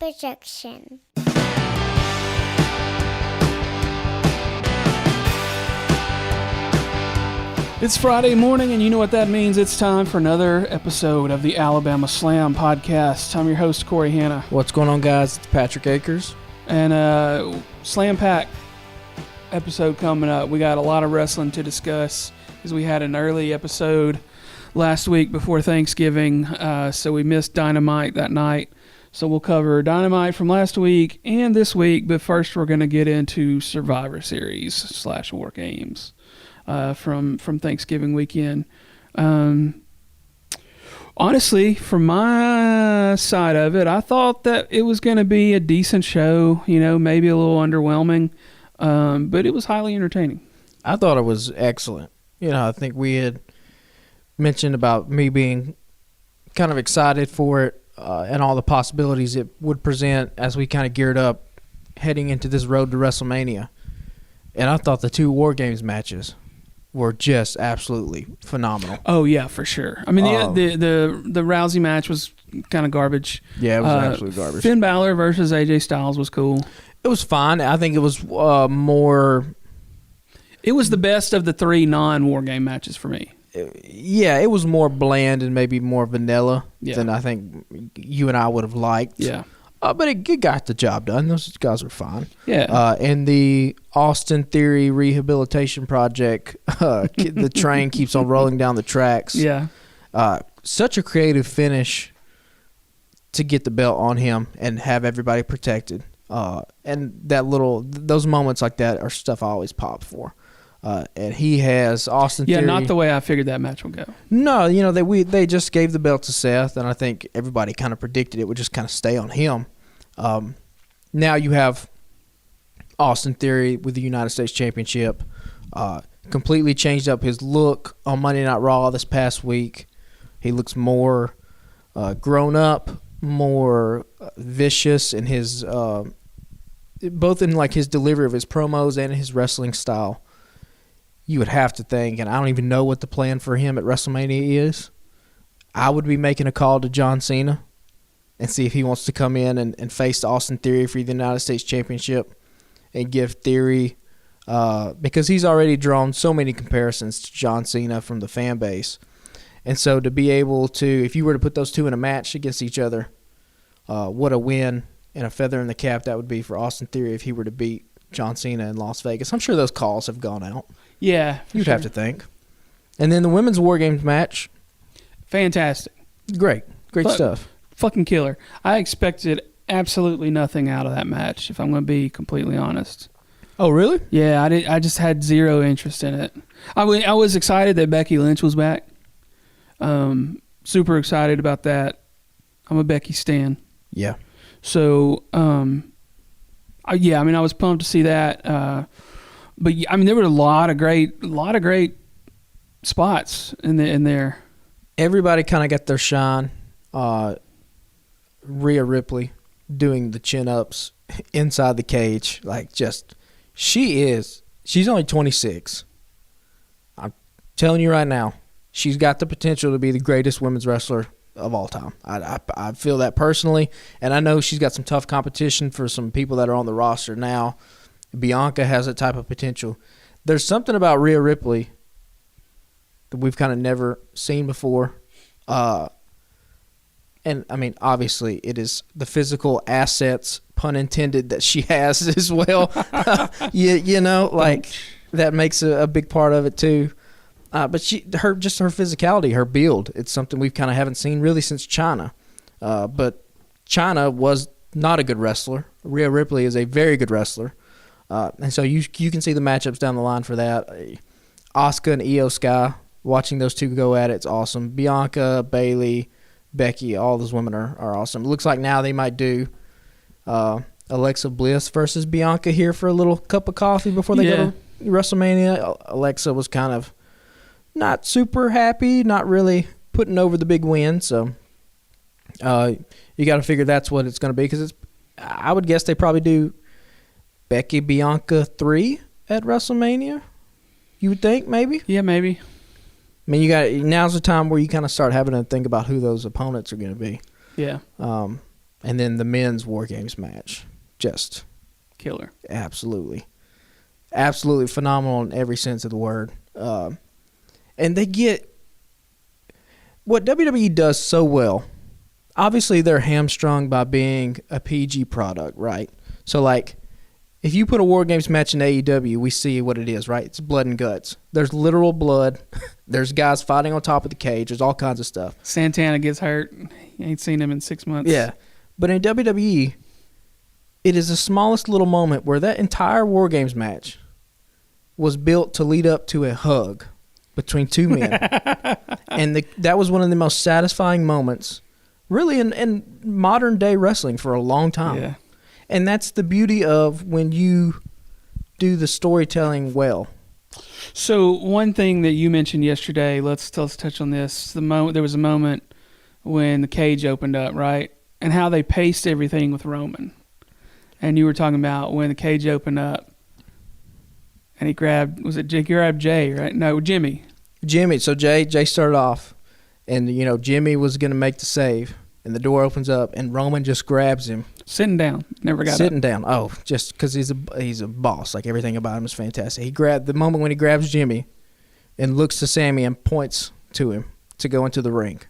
projection. It's Friday morning, and you know what that means. It's time for another episode of the Alabama Slam podcast. I'm your host, Corey Hanna. What's going on, guys? It's Patrick Akers. And Slam Pack episode coming up. We got a lot of wrestling to discuss because we had an early episode last week before Thanksgiving, so we missed Dynamite that night. So we'll cover Dynamite from last week and this week, but first we're going to get into Survivor Series / War Games. From Thanksgiving weekend. Honestly, from my side of it, I thought that it was going to be a decent show, maybe a little underwhelming, but it was highly entertaining. I thought it was excellent. I think we had mentioned about me being kind of excited for it and all the possibilities it would present as we kind of geared up heading into this road to WrestleMania. And I thought the two War Games matches were just absolutely phenomenal. Oh yeah, for sure. I mean, the Rousey match was kind of garbage. Yeah, it was absolute garbage. Finn Balor versus AJ Styles was cool. It was fine. I think it was more. It was the best of the three non-War Game matches for me. Yeah, it was more bland and maybe more vanilla than I think you and I would have liked. Yeah. But it got the job done. Those guys were fine. Yeah. And the Austin Theory Rehabilitation Project, the train keeps on rolling down the tracks. Yeah. Such a creative finish to get the belt on him and have everybody protected. And those moments like that are stuff I always pop for. And he has Austin Theory. Yeah, not the way I figured that match would go. No, they just gave the belt to Seth, and I think everybody kind of predicted it would just kind of stay on him. Now you have Austin Theory with the United States Championship. Completely changed up his look on Monday Night Raw this past week. He looks more grown up, more vicious in his both in like his delivery of his promos and his wrestling style. You would have to think, and I don't even know what the plan for him at WrestleMania is. I would be making a call to John Cena and see if he wants to come in and face Austin Theory for the United States Championship and give Theory, because he's already drawn so many comparisons to John Cena from the fan base. And so to be able to, if you were to put those two in a match against each other, what a win and a feather in the cap that would be for Austin Theory if he were to beat John Cena in Las Vegas. I'm sure those calls have gone out. Yeah. You'd have to think. And then the women's War Games match. Fantastic. Great stuff. Fucking killer. I expected absolutely nothing out of that match, if I'm going to be completely honest. Oh, really? Yeah, I just had zero interest in it. I was excited that Becky Lynch was back. Super excited about that. I'm a Becky stan. Yeah. So, I was pumped to see that. But there were a lot of great spots in there. Everybody kind of got their shine. Rhea Ripley doing the chin ups inside the cage, she's only 26. I'm telling you right now, she's got the potential to be the greatest women's wrestler of all time. I feel that personally, and I know she's got some tough competition for some people that are on the roster now. Bianca has that type of potential. There's something about Rhea Ripley that we've kind of never seen before. And, obviously it is the physical assets, pun intended, that she has as well. That makes a big part of it too. But her physicality, her build, it's something we've kind of haven't seen really since Chyna. But Chyna was not a good wrestler. Rhea Ripley is a very good wrestler. And so you can see the matchups down the line for that. Asuka and Io Sky, watching those two go at it's awesome. Bianca, Bayley, Becky, all those women are awesome. It looks like now they might do Alexa Bliss versus Bianca here for a little cup of coffee before they go to WrestleMania. Alexa was kind of not super happy, not really putting over the big win. So you got to figure that's what it's going to be, because I would guess they probably do Becky Bianca 3 at WrestleMania. You would think, maybe? Yeah, maybe. I mean, now's the time where you kind of start having to think about who those opponents are going to be. Yeah. And then the men's War Games match, just killer. Absolutely phenomenal in every sense of the word. And they get what WWE does so well. Obviously, they're hamstrung by being a PG product, right? So, like, if you put a War Games match in AEW, we see what it is, right? It's blood and guts. There's literal blood. There's guys fighting on top of the cage. There's all kinds of stuff. Santana gets hurt. You ain't seen him in 6 months. Yeah. But in WWE, it is the smallest little moment where that entire War Games match was built to lead up to a hug between two men. And that was one of the most satisfying moments, really, in modern-day wrestling for a long time. Yeah. And that's the beauty of when you do the storytelling well. So one thing that you mentioned yesterday, let's touch on this. There was a moment when the cage opened up, right? And how they paced everything with Roman. And you were talking about when the cage opened up and he grabbed Jay, right? No, Jimmy. So Jay started off, and, you know, Jimmy was going to make the save, and the door opens up, and Roman just grabs him. Sitting down. Never got Sitting up. down. Oh, just because he's a boss. Like, everything about him is fantastic. He grabbed the moment when he grabs Jimmy and looks to Sammy and points to him to go into the ring.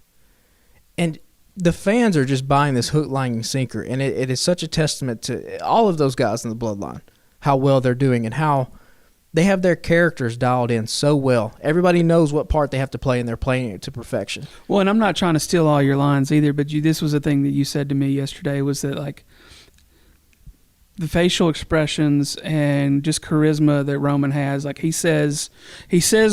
And the fans are just buying this hook, line, and sinker, and it is such a testament to all of those guys in the Bloodline, how well they're doing and how they have their characters dialed in so well. Everybody knows what part they have to play, and they're playing it to perfection. Well, and I'm not trying to steal all your lines either, but this was a thing that you said to me yesterday, was that, like, the facial expressions and just charisma that Roman has, like, he says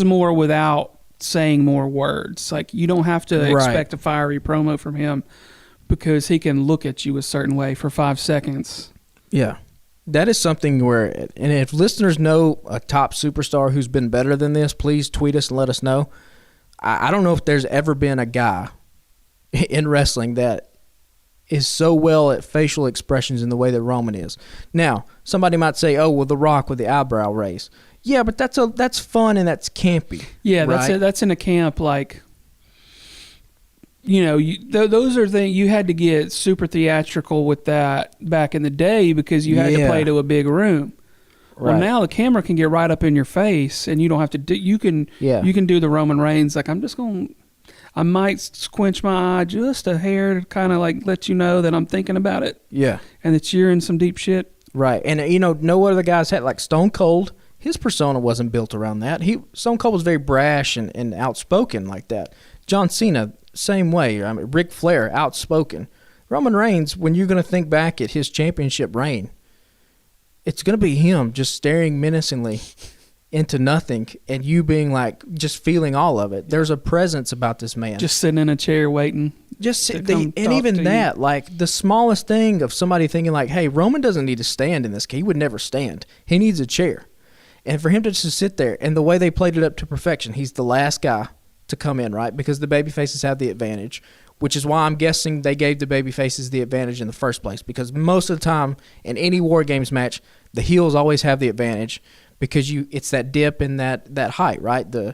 more without saying more words. Like, you don't have to expect a fiery promo from him because he can look at you a certain way for 5 seconds. Yeah. That is something where, and if listeners know a top superstar who's been better than this, please tweet us and let us know. I don't know if there's ever been a guy in wrestling that is so well at facial expressions in the way that Roman is. Now, somebody might say, oh, well, The Rock with the eyebrow raise. Yeah, but that's fun and that's campy. Yeah, right? That's in a camp, like, you know, those are things you had to get super theatrical with that back in the day because you had to play to a big room. Right. Well, now the camera can get right up in your face, and you don't have to do. You can do the Roman Reigns, like, I might squinch my eye just a hair to kind of like let you know that I'm thinking about it. Yeah, and that you're in some deep shit. Right, and you know, no other guys had, like, Stone Cold. His persona wasn't built around that. Stone Cold was very brash and outspoken like that. John Cena, same way. I mean, Ric Flair, outspoken. Roman Reigns, when you're going to think back at his championship reign, it's going to be him just staring menacingly into nothing and you being like, just feeling all of it. There's a presence about this man. Just sitting in a chair waiting. And even that, like, the smallest thing of somebody thinking like, hey, Roman doesn't need to stand in this. He would never stand. He needs a chair. And for him to just sit there, and the way they played it up to perfection, he's the last guy to come in, right? Because the babyfaces have the advantage, which is why I'm guessing they gave the babyfaces the advantage in the first place. Because most of the time in any War Games match, the heels always have the advantage because it's that dip in that height, right? The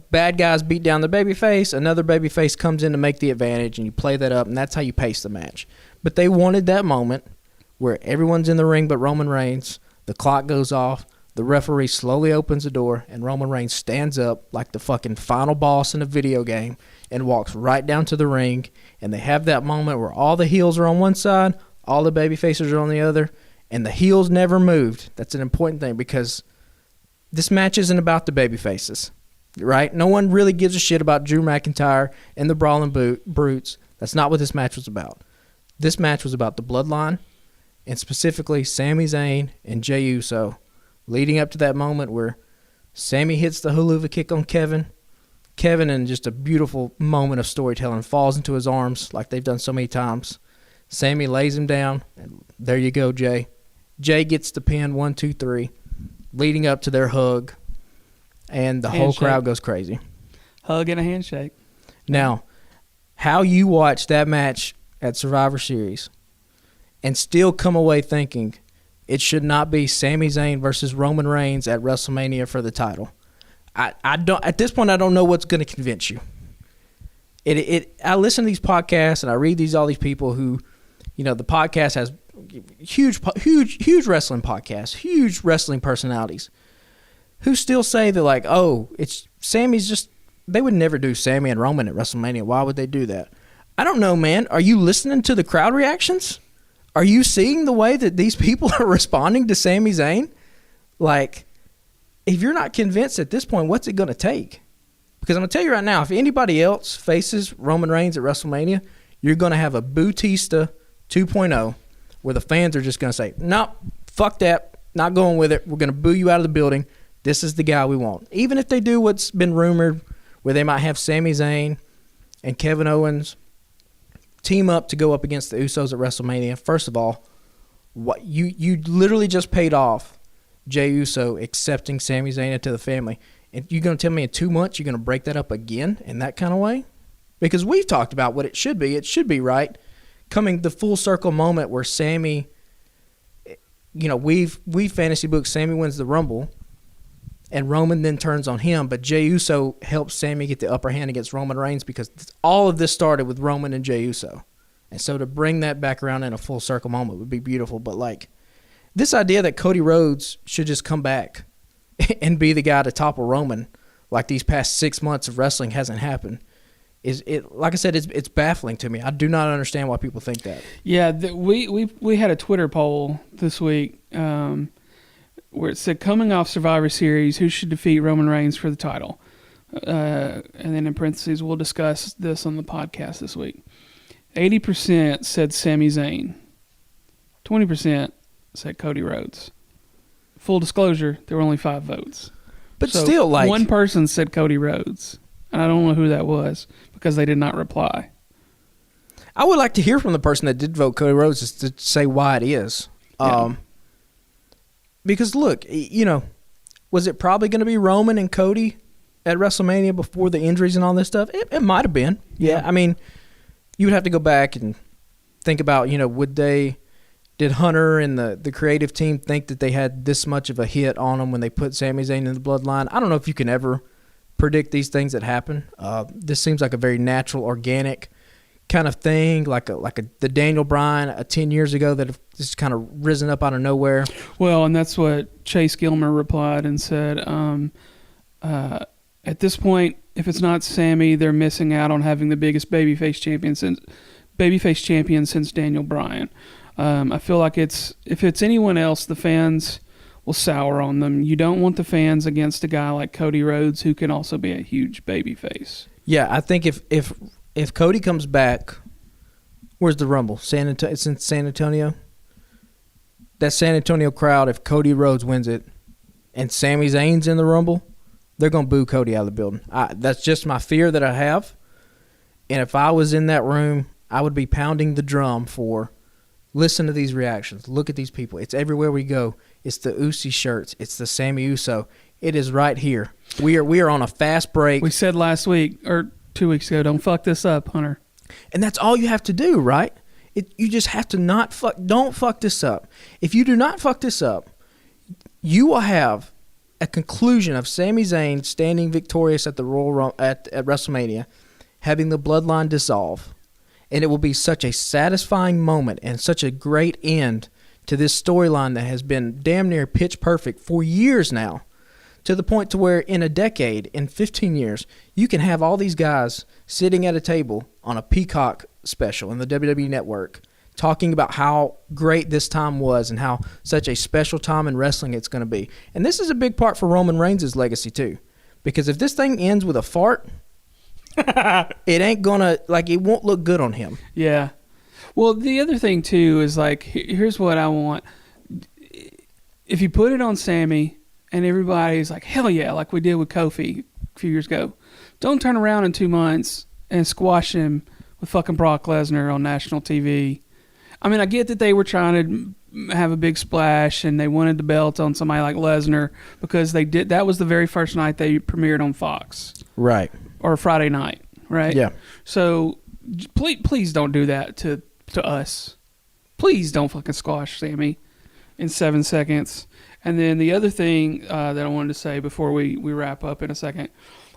bad guys beat down the babyface, another babyface comes in to make the advantage, and you play that up, and that's how you pace the match. But they wanted that moment where everyone's in the ring but Roman Reigns, the clock goes off, the referee slowly opens the door, and Roman Reigns stands up like the fucking final boss in a video game and walks right down to the ring. And they have that moment where all the heels are on one side, all the babyfaces are on the other, and the heels never moved. That's an important thing because this match isn't about the babyfaces, right? No one really gives a shit about Drew McIntyre and the Brawling Brutes. That's not what this match was about. This match was about the Bloodline, and specifically Sami Zayn and Jey Uso, leading up to that moment where Sammy hits the hula kick on Kevin. Kevin, in just a beautiful moment of storytelling, falls into his arms like they've done so many times. Sammy lays him down, and there you go, Jey. Jey gets the pin, 1, 2, 3, leading up to their hug, and the whole crowd goes crazy. Hug and a handshake. Now, how you watch that match at Survivor Series and still come away thinking it should not be Sami Zayn versus Roman Reigns at WrestleMania for the title. I don't. At this point, I don't know what's going to convince you. I listen to these podcasts and I read all these people who, the podcast has huge wrestling podcasts, huge wrestling personalities who still say that, like, oh, it's Sammy's just, they would never do Sammy and Roman at WrestleMania. Why would they do that? I don't know, man. Are you listening to the crowd reactions? Are you seeing the way that these people are responding to Sami Zayn? Like, if you're not convinced at this point, what's it going to take? Because I'm going to tell you right now, if anybody else faces Roman Reigns at WrestleMania, you're going to have a Bautista 2.0 where the fans are just going to say, nope, fuck that, not going with it. We're going to boo you out of the building. This is the guy we want. Even if they do what's been rumored, where they might have Sami Zayn and Kevin Owens team up to go up against the Usos at WrestleMania. First of all, what you literally just paid off Jey Uso accepting Sami Zayn into the family. And you're going to tell me in 2 months you're going to break that up again in that kind of way? Because we've talked about what it should be. It should be, right, coming the full circle moment where Sami, we've fantasy booked Sami wins the Rumble, and Roman then turns on him, but Jey Uso helps Sami get the upper hand against Roman Reigns because all of this started with Roman and Jey Uso. And so to bring that back around in a full circle moment would be beautiful. But, like, this idea that Cody Rhodes should just come back and be the guy to topple Roman like these past 6 months of wrestling hasn't happened like I said, it's baffling to me. I do not understand why people think that. Yeah, we had a Twitter poll this week where it said, coming off Survivor Series, who should defeat Roman Reigns for the title? And then in parentheses, we'll discuss this on the podcast this week. 80% said Sami Zayn. 20% said Cody Rhodes. Full disclosure, there were only 5 votes. But so still, like, one person said Cody Rhodes, and I don't know who that was because they did not reply. I would like to hear from the person that did vote Cody Rhodes just to say why it is. Yeah. Because, look, was it probably going to be Roman and Cody at WrestleMania before the injuries and all this stuff? It might have been. Yeah. I mean, you would have to go back and think about, did Hunter and the creative team think that they had this much of a hit on them when they put Sami Zayn in the bloodline? I don't know if you can ever predict these things that happen. This seems like a very natural, organic kind of thing, like the Daniel Bryan 10 years ago that have just kind of risen up out of nowhere. Well, and that's what Chase Gilmer replied and said, at this point, if it's not Sammy, they're missing out on having the biggest babyface champion since Daniel Bryan. I feel like if it's anyone else, the fans will sour on them. You don't want the fans against a guy like Cody Rhodes, who can also be a huge babyface. Yeah, I think if Cody comes back, where's the Rumble? It's in San Antonio. That San Antonio crowd, if Cody Rhodes wins it and Sami Zayn's in the Rumble, they're going to boo Cody out of the building. That's just my fear that I have. And if I was in that room, I would be pounding the drum for, listen to these reactions. Look at these people. It's everywhere we go. It's the Usi shirts. It's the Sammy Uso. It is right here. We are on a fast break. We said last week or 2 weeks ago, don't fuck this up, Hunter. And that's all you have to do, right? You just have to don't fuck this up. If you do not fuck this up, you will have a conclusion of Sami Zayn standing victorious at the at WrestleMania, having the bloodline dissolve, and it will be such a satisfying moment and such a great end to this storyline that has been damn near pitch perfect for years now, to the point to where in a decade, in 15 years, you can have all these guys sitting at a table on a Peacock special in the WWE Network talking about how great this time was and how such a special time in wrestling it's going to be. And this is a big part for Roman Reigns' legacy too, because if this thing ends with a fart, it ain't going to, it won't look good on him. Yeah. Well, the other thing too is here's what I want. If you put it on Sammy and everybody's like, hell yeah, like we did with Kofi a few years ago, don't turn around in 2 months and squash him with fucking Brock Lesnar on national TV. I mean, I get that they were trying to have a big splash and they wanted the belt on somebody like Lesnar because that was the very first night they premiered on Fox. Right. Or Friday night, right? Yeah. So please don't do that to us. Please don't fucking squash Sammy in 7 seconds. And then the other thing that I wanted to say before we wrap up in a second,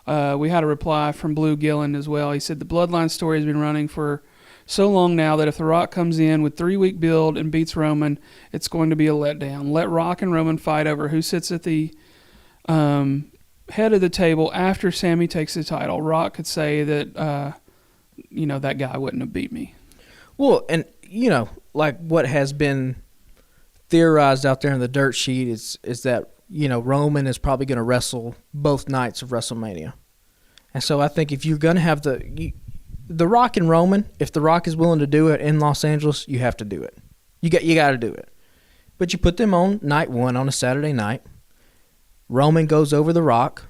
we had a reply from Blue Gillen as well. He said the Bloodline story has been running for so long now that if The Rock comes in with 3-week build and beats Roman, it's going to be a letdown. Let Rock and Roman fight over who sits at the head of the table after Sammy takes the title. Rock could say that, that guy wouldn't have beat me. Well, and, like what has been theorized out there in the dirt sheet is that, Roman is probably going to wrestle both nights of WrestleMania. And so I think if you're going to have the Rock and Roman, if The Rock is willing to do it in Los Angeles, you have to do it. You got to do it. But you put them on night one on a Saturday night. Roman goes over The Rock.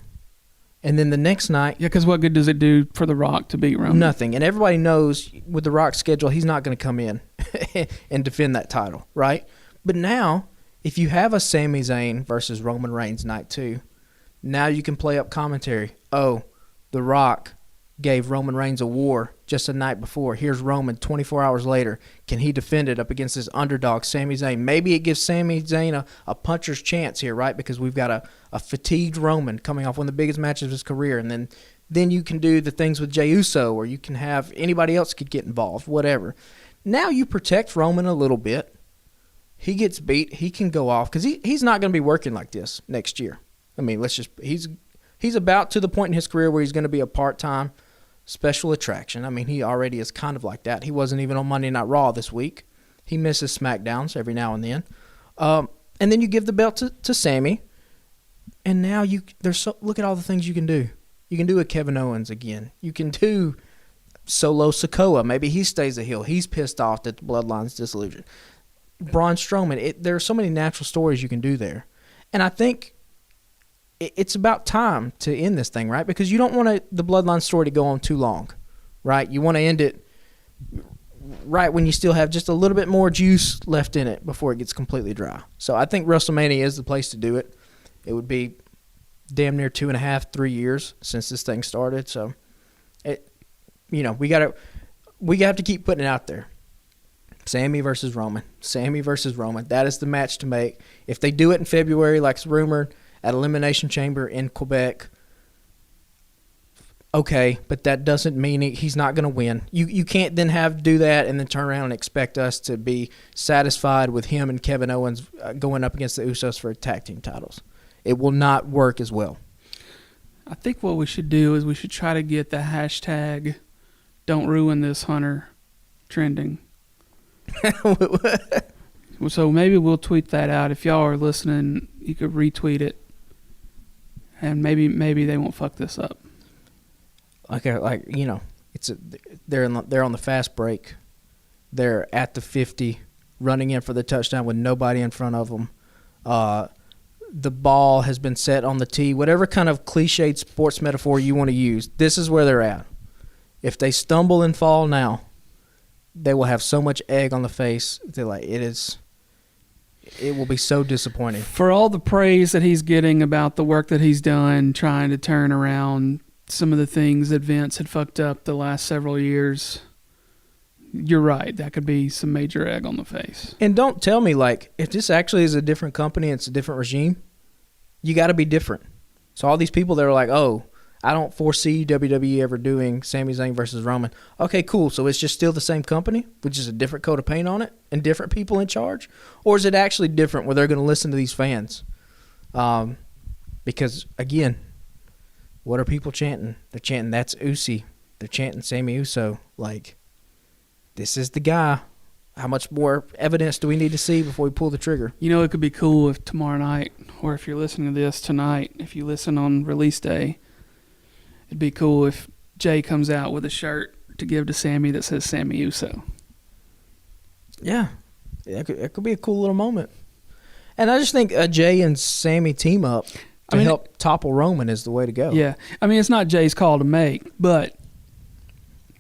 And then the next night... Yeah, because what good does it do for The Rock to beat Roman? Nothing. And everybody knows with The Rock's schedule, he's not going to come in and defend that title, right? But now, if you have a Sami Zayn versus Roman Reigns night 2, now you can play up commentary. Oh, The Rock gave Roman Reigns a war just the night before. Here's Roman 24 hours later. Can he defend it up against his underdog, Sami Zayn? Maybe it gives Sami Zayn a puncher's chance here, right? Because we've got a fatigued Roman coming off one of the biggest matches of his career. And then you can do the things with Jey Uso, or you can have anybody else could get involved, whatever. Now you protect Roman a little bit. He gets beat. He can go off because he's not going to be working like this next year. I mean, he's about to the point in his career where he's going to be a part-time special attraction. I mean, he already is kind of like that. He wasn't even on Monday Night Raw this week. He misses SmackDowns every now and then. And then you give the belt to Sammy, and now look at all the things you can do. You can do a Kevin Owens again. You can do Solo Sikoa. Maybe he stays a heel. He's pissed off that the Bloodline's disillusioned. Braun Strowman. There are so many natural stories you can do there. And I think it's about time to end this thing, right? Because you don't want the Bloodline story to go on too long, right? You want to end it right when you still have just a little bit more juice left in it before it gets completely dry. So I think WrestleMania is the place to do it. It would be damn near 2.5, 3 years since this thing started. So, we have to keep putting it out there. Sammy versus Roman. Sammy versus Roman. That is the match to make. If they do it in February, like it's rumored, at Elimination Chamber in Quebec, okay, but that doesn't mean he's not going to win. You can't then do that and then turn around and expect us to be satisfied with him and Kevin Owens going up against the Usos for tag team titles. It will not work as well. I think what we should do is we should try to get the hashtag "Don't Ruin This Hunter" trending. So maybe we'll tweet that out. If y'all are listening, you could retweet it, and maybe they won't fuck this up. They're on the fast break. They're at the 50, running in for the touchdown with nobody in front of them. The ball has been set on the tee. Whatever kind of cliched sports metaphor you want to use, this is where they're at. If they stumble and fall now, they will have so much egg on the face. It will be so disappointing. For all the praise that he's getting about the work that he's done trying to turn around some of the things that Vince had fucked up the last several years, you're right. That could be some major egg on the face. And don't tell me, if this actually is a different company and it's a different regime, you got to be different. So all these people that are like, oh, I don't foresee WWE ever doing Sami Zayn versus Roman. Okay, cool. So it's just still the same company with just a different coat of paint on it and different people in charge? Or is it actually different where they're going to listen to these fans? Because, again, what are people chanting? They're chanting, that's Usi. They're chanting Sami Uso. This is the guy. How much more evidence do we need to see before we pull the trigger? It could be cool if tomorrow night, or if you're listening to this tonight, if you listen on release day, it'd be cool if Jay comes out with a shirt to give to Sammy that says Sami Uso. Yeah. It could be a cool little moment. And I just think a Jay and Sammy team up to help topple Roman is the way to go. Yeah. It's not Jay's call to make, but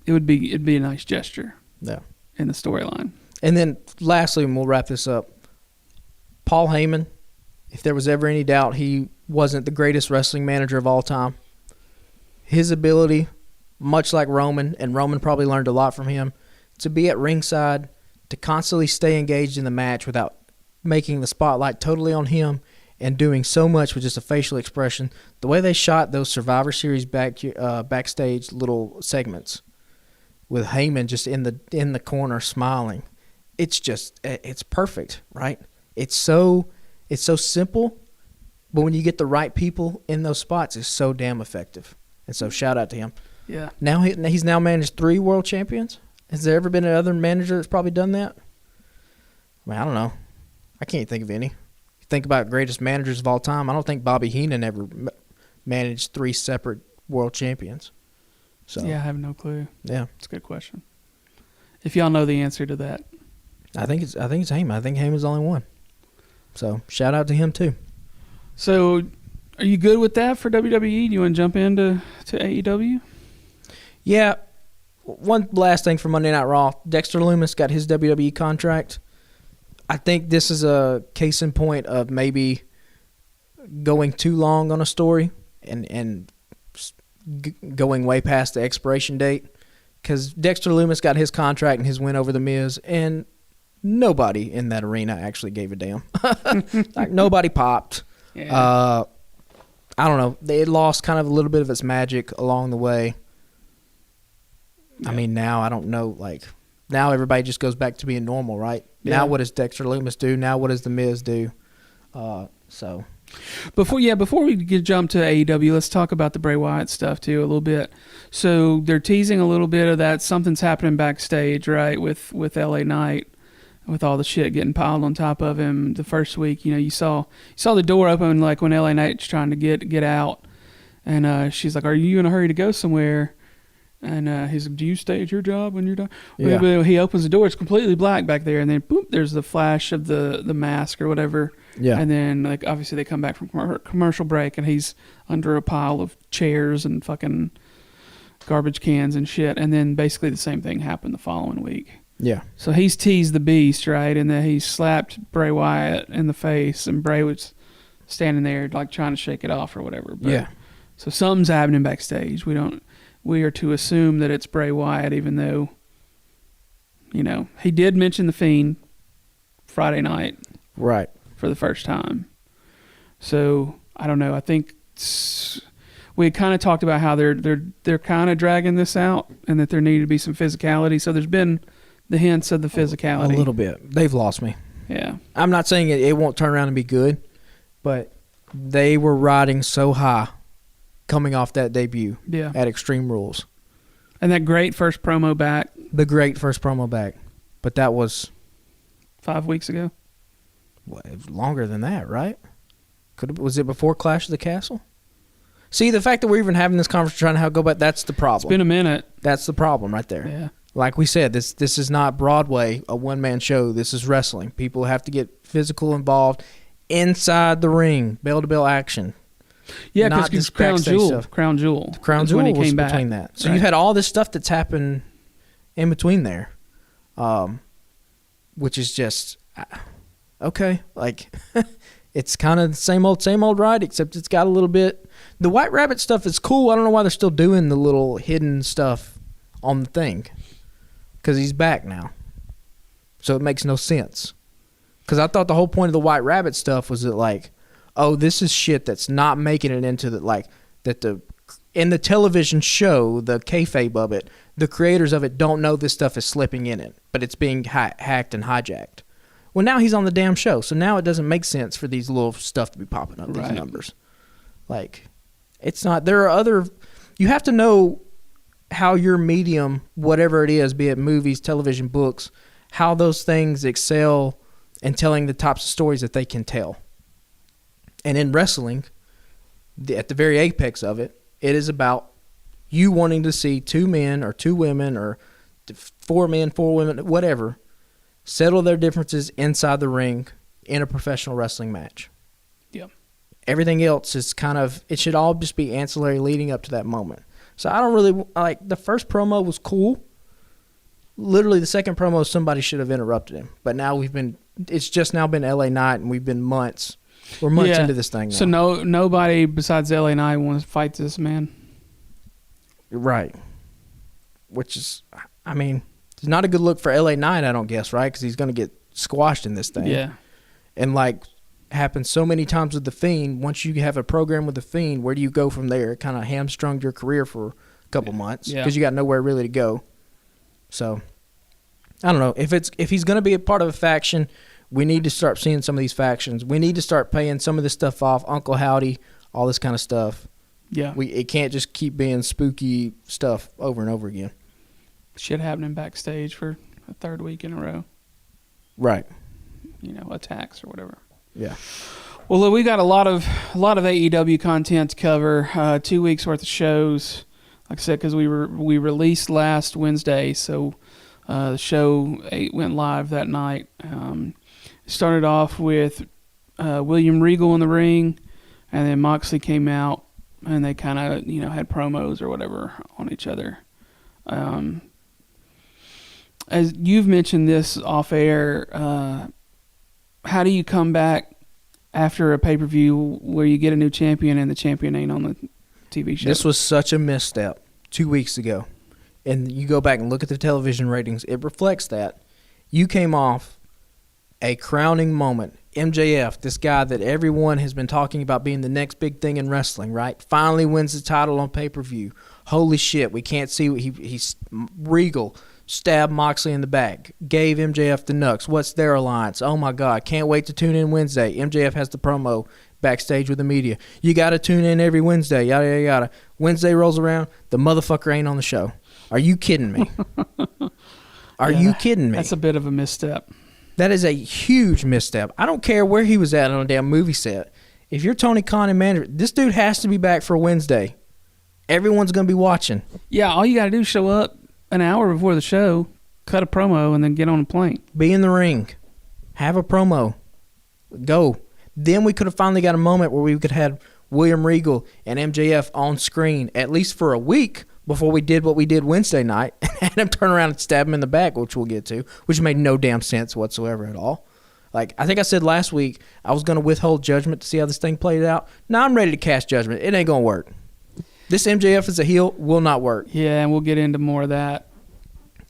it'd be a nice gesture. Yeah. In the storyline. And then lastly, and we'll wrap this up, Paul Heyman, if there was ever any doubt he wasn't the greatest wrestling manager of all time, his ability, much like Roman, and Roman probably learned a lot from him, to be at ringside, to constantly stay engaged in the match without making the spotlight totally on him and doing so much with just a facial expression. The way they shot those Survivor Series backstage little segments with Hangman just in the corner smiling. It's perfect, right? It's so simple, but when you get the right people in those spots, it's so damn effective. And so shout out to him. Yeah. Now he's now managed 3 world champions. Has there ever been another manager that's probably done that? I mean, I don't know. I can't think of any. You think about greatest managers of all time, I don't think Bobby Heenan ever managed 3 separate world champions. So Yeah, I have no clue. yeah, It's a good question. If y'all know the answer to that. I think it's Heyman. I think Heyman's the only one. So shout out to him too. So, are you good with that for WWE? Do you want to jump into AEW? Yeah. One last thing for Monday Night Raw. Dexter Lumis got his WWE contract. I think this is a case in point of maybe going too long on a story and going way past the expiration date. Because Dexter Lumis got his contract and his win over The Miz, and nobody in that arena actually gave a damn. Like, nobody popped. Yeah. I don't know. It lost kind of a little bit of its magic along the way. Yeah. I mean, now I don't know. Like, now everybody just goes back to being normal, right? Yeah. Now what does Dexter Lumis do? Now what does The Miz do? So Before we jump to AEW, let's talk about the Bray Wyatt stuff too a little bit. So they're teasing a little bit of that. Something's happening backstage, right, with LA Knight, with all the shit getting piled on top of him. The first week, you saw the door open, like when LA Knight's trying to get out, and she's like, "Are you in a hurry to go somewhere?" And he's like, "Do you stay at your job when you're done?" Yeah. But he opens the door; it's completely black back there, and then boop, there's the flash of the mask or whatever. yeah, And then, like, obviously they come back from commercial break, and he's under a pile of chairs and fucking garbage cans and shit. And then basically the same thing happened the following week. yeah, So he's teased the beast, right? And then he slapped Bray Wyatt in the face, and Bray was standing there, like, trying to shake it off or whatever. But, yeah. So something's happening backstage. We are to assume that it's Bray Wyatt, even though, he did mention The Fiend Friday night Right. for the first time. So I don't know. I think we had kind of talked about how they're kind of dragging this out, and that there needed to be some physicality. So there's been the hints of the physicality. A little bit. They've lost me. Yeah. I'm not saying it won't turn around and be good, but they were riding so high coming off that debut Yeah. at Extreme Rules. And that great first promo back The great first promo back. But that was 5 weeks ago. it was longer than that, right? Was it before Clash of the Castle? See, the fact that we're even having this conversation trying to go back, that's the problem. It's been a minute. That's the problem right there. Yeah. Like we said, this is not Broadway, a one-man show. This is wrestling. People have to get physical involved inside the ring, bell-to-bell action. Yeah, Not because just backstage stuff. Crown Jewel. Crown is Jewel when he was came back. between that. So Right. you've had all this stuff that's happened in between there, which is just okay. Like it's kind of the same old ride, except it's got a little bit. The White Rabbit stuff is cool. I don't know why they're still doing the little hidden stuff on the thing, because he's back now. So it makes no sense. Because I thought the whole point of the White Rabbit stuff was that, like, oh, this is shit that's not making it into the, like, that in the television show, the kayfabe of it, the creators of it don't know this stuff is slipping in it, but it's being hacked and hijacked. Well, now he's on the damn show, so now it doesn't make sense for these little stuff to be popping up, these numbers. Like, it's not, there are other, you have to know how your medium, whatever it is, be it movies, television, books, how those things excel in telling the types of stories that they can tell. And in wrestling, at the very apex of it, it is about you wanting to see 2 men or 2 women or 4 men, 4 women, whatever, settle their differences inside the ring in a professional wrestling match. Yeah. Everything else is kind of, it should all just be ancillary leading up to that moment. So I don't really, like, the first promo was cool. Literally the second promo, somebody should have interrupted him. But now it's just now been LA Knight, and we've been months. We're months into this thing now. So nobody besides LA Knight wants to fight this man. Right. Which is, I mean, it's not a good look for LA Knight, I don't guess, right? Because he's going to get squashed in this thing. Yeah. And like happens so many times with The Fiend, once you have a program with The Fiend, where do you go from there? It kind of hamstrung your career for a couple months because you got nowhere really to go. So I don't know if he's going to be a part of a faction. We need to start seeing some of these factions. We need to start paying some of this stuff off. Uncle Howdy, all this kind of stuff. Yeah. It can't just keep being spooky stuff over and over again. Shit happening backstage for a third week in a row. Right. Attacks or whatever. Yeah. Well, look, we got a lot of AEW content to cover. 2 weeks worth of shows. Like I said, because we released last Wednesday, so the show went live that night. Started off with William Regal in the ring, and then Moxley came out, and they kind of had promos or whatever on each other. As you've mentioned this off air, how do you come back after a pay-per-view where you get a new champion and the champion ain't on the TV show? This was such a misstep 2 weeks ago. And you go back and look at the television ratings, it reflects that. You came off a crowning moment. MJF, this guy that everyone has been talking about being the next big thing in wrestling, right? Finally wins the title on pay-per-view. Holy shit, we can't see. He's Regal stabbed Moxley in the back, gave MJF the knucks. What's their alliance? Oh, my God, can't wait to tune in Wednesday. MJF has the promo backstage with the media. You got to tune in every Wednesday, yada, yada, yada. Wednesday rolls around, the motherfucker ain't on the show. Are you kidding me? Are you kidding me? That's a bit of a misstep. That is a huge misstep. I don't care where he was at on a damn movie set. If you're Tony Khan and management, this dude has to be back for Wednesday. Everyone's going to be watching. Yeah, all you got to do is show up an hour before the show, cut a promo, and then get on a plane. Be in the ring. Have a promo. Go. Then we could have finally got a moment where we could have William Regal and MJF on screen, at least for a week, before we did what we did Wednesday night and had him turn around and stab him in the back, which we'll get to, which made no damn sense whatsoever at all. Like, I think I said last week I was going to withhold judgment to see how this thing played out. Now I'm ready to cast judgment. It ain't going to work. This MJF as a heel will not work. Yeah, and we'll get into more of that.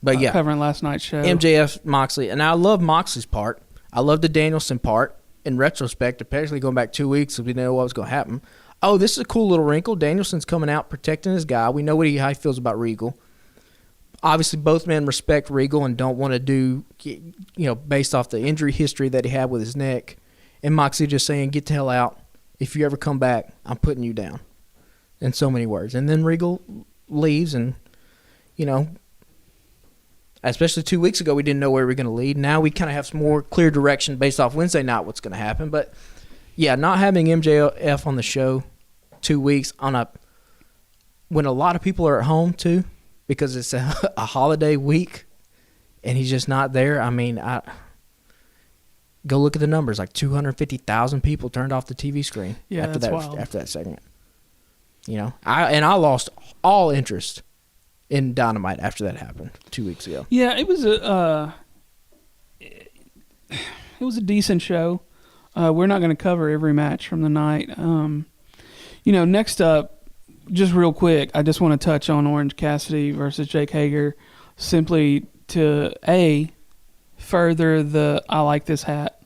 But yeah, covering last night's show. MJF, Moxley, and I love Moxley's part. I love the Danielson part. In retrospect, especially going back 2 weeks, we didn't know what was going to happen. Oh, this is a cool little wrinkle. Danielson's coming out protecting his guy. We know how he feels about Regal. Obviously, both men respect Regal and don't want to do, based off the injury history that he had with his neck. And Moxley just saying, get the hell out. If you ever come back, I'm putting you down. In so many words. And then Regal leaves and, especially 2 weeks ago, we didn't know where we were going to lead. Now we kind of have some more clear direction based off Wednesday night what's going to happen. But, yeah, not having MJF on the show 2 weeks when a lot of people are at home, too, because it's a holiday week and he's just not there. I mean, go look at the numbers. Like 250,000 people turned off the TV screen after that segment. I lost all interest in Dynamite after that happened 2 weeks ago. Yeah, it was a decent show. We're not going to cover every match from the night. Next up, just real quick, I just want to touch on Orange Cassidy versus Jake Hager, simply to further the I like this hat,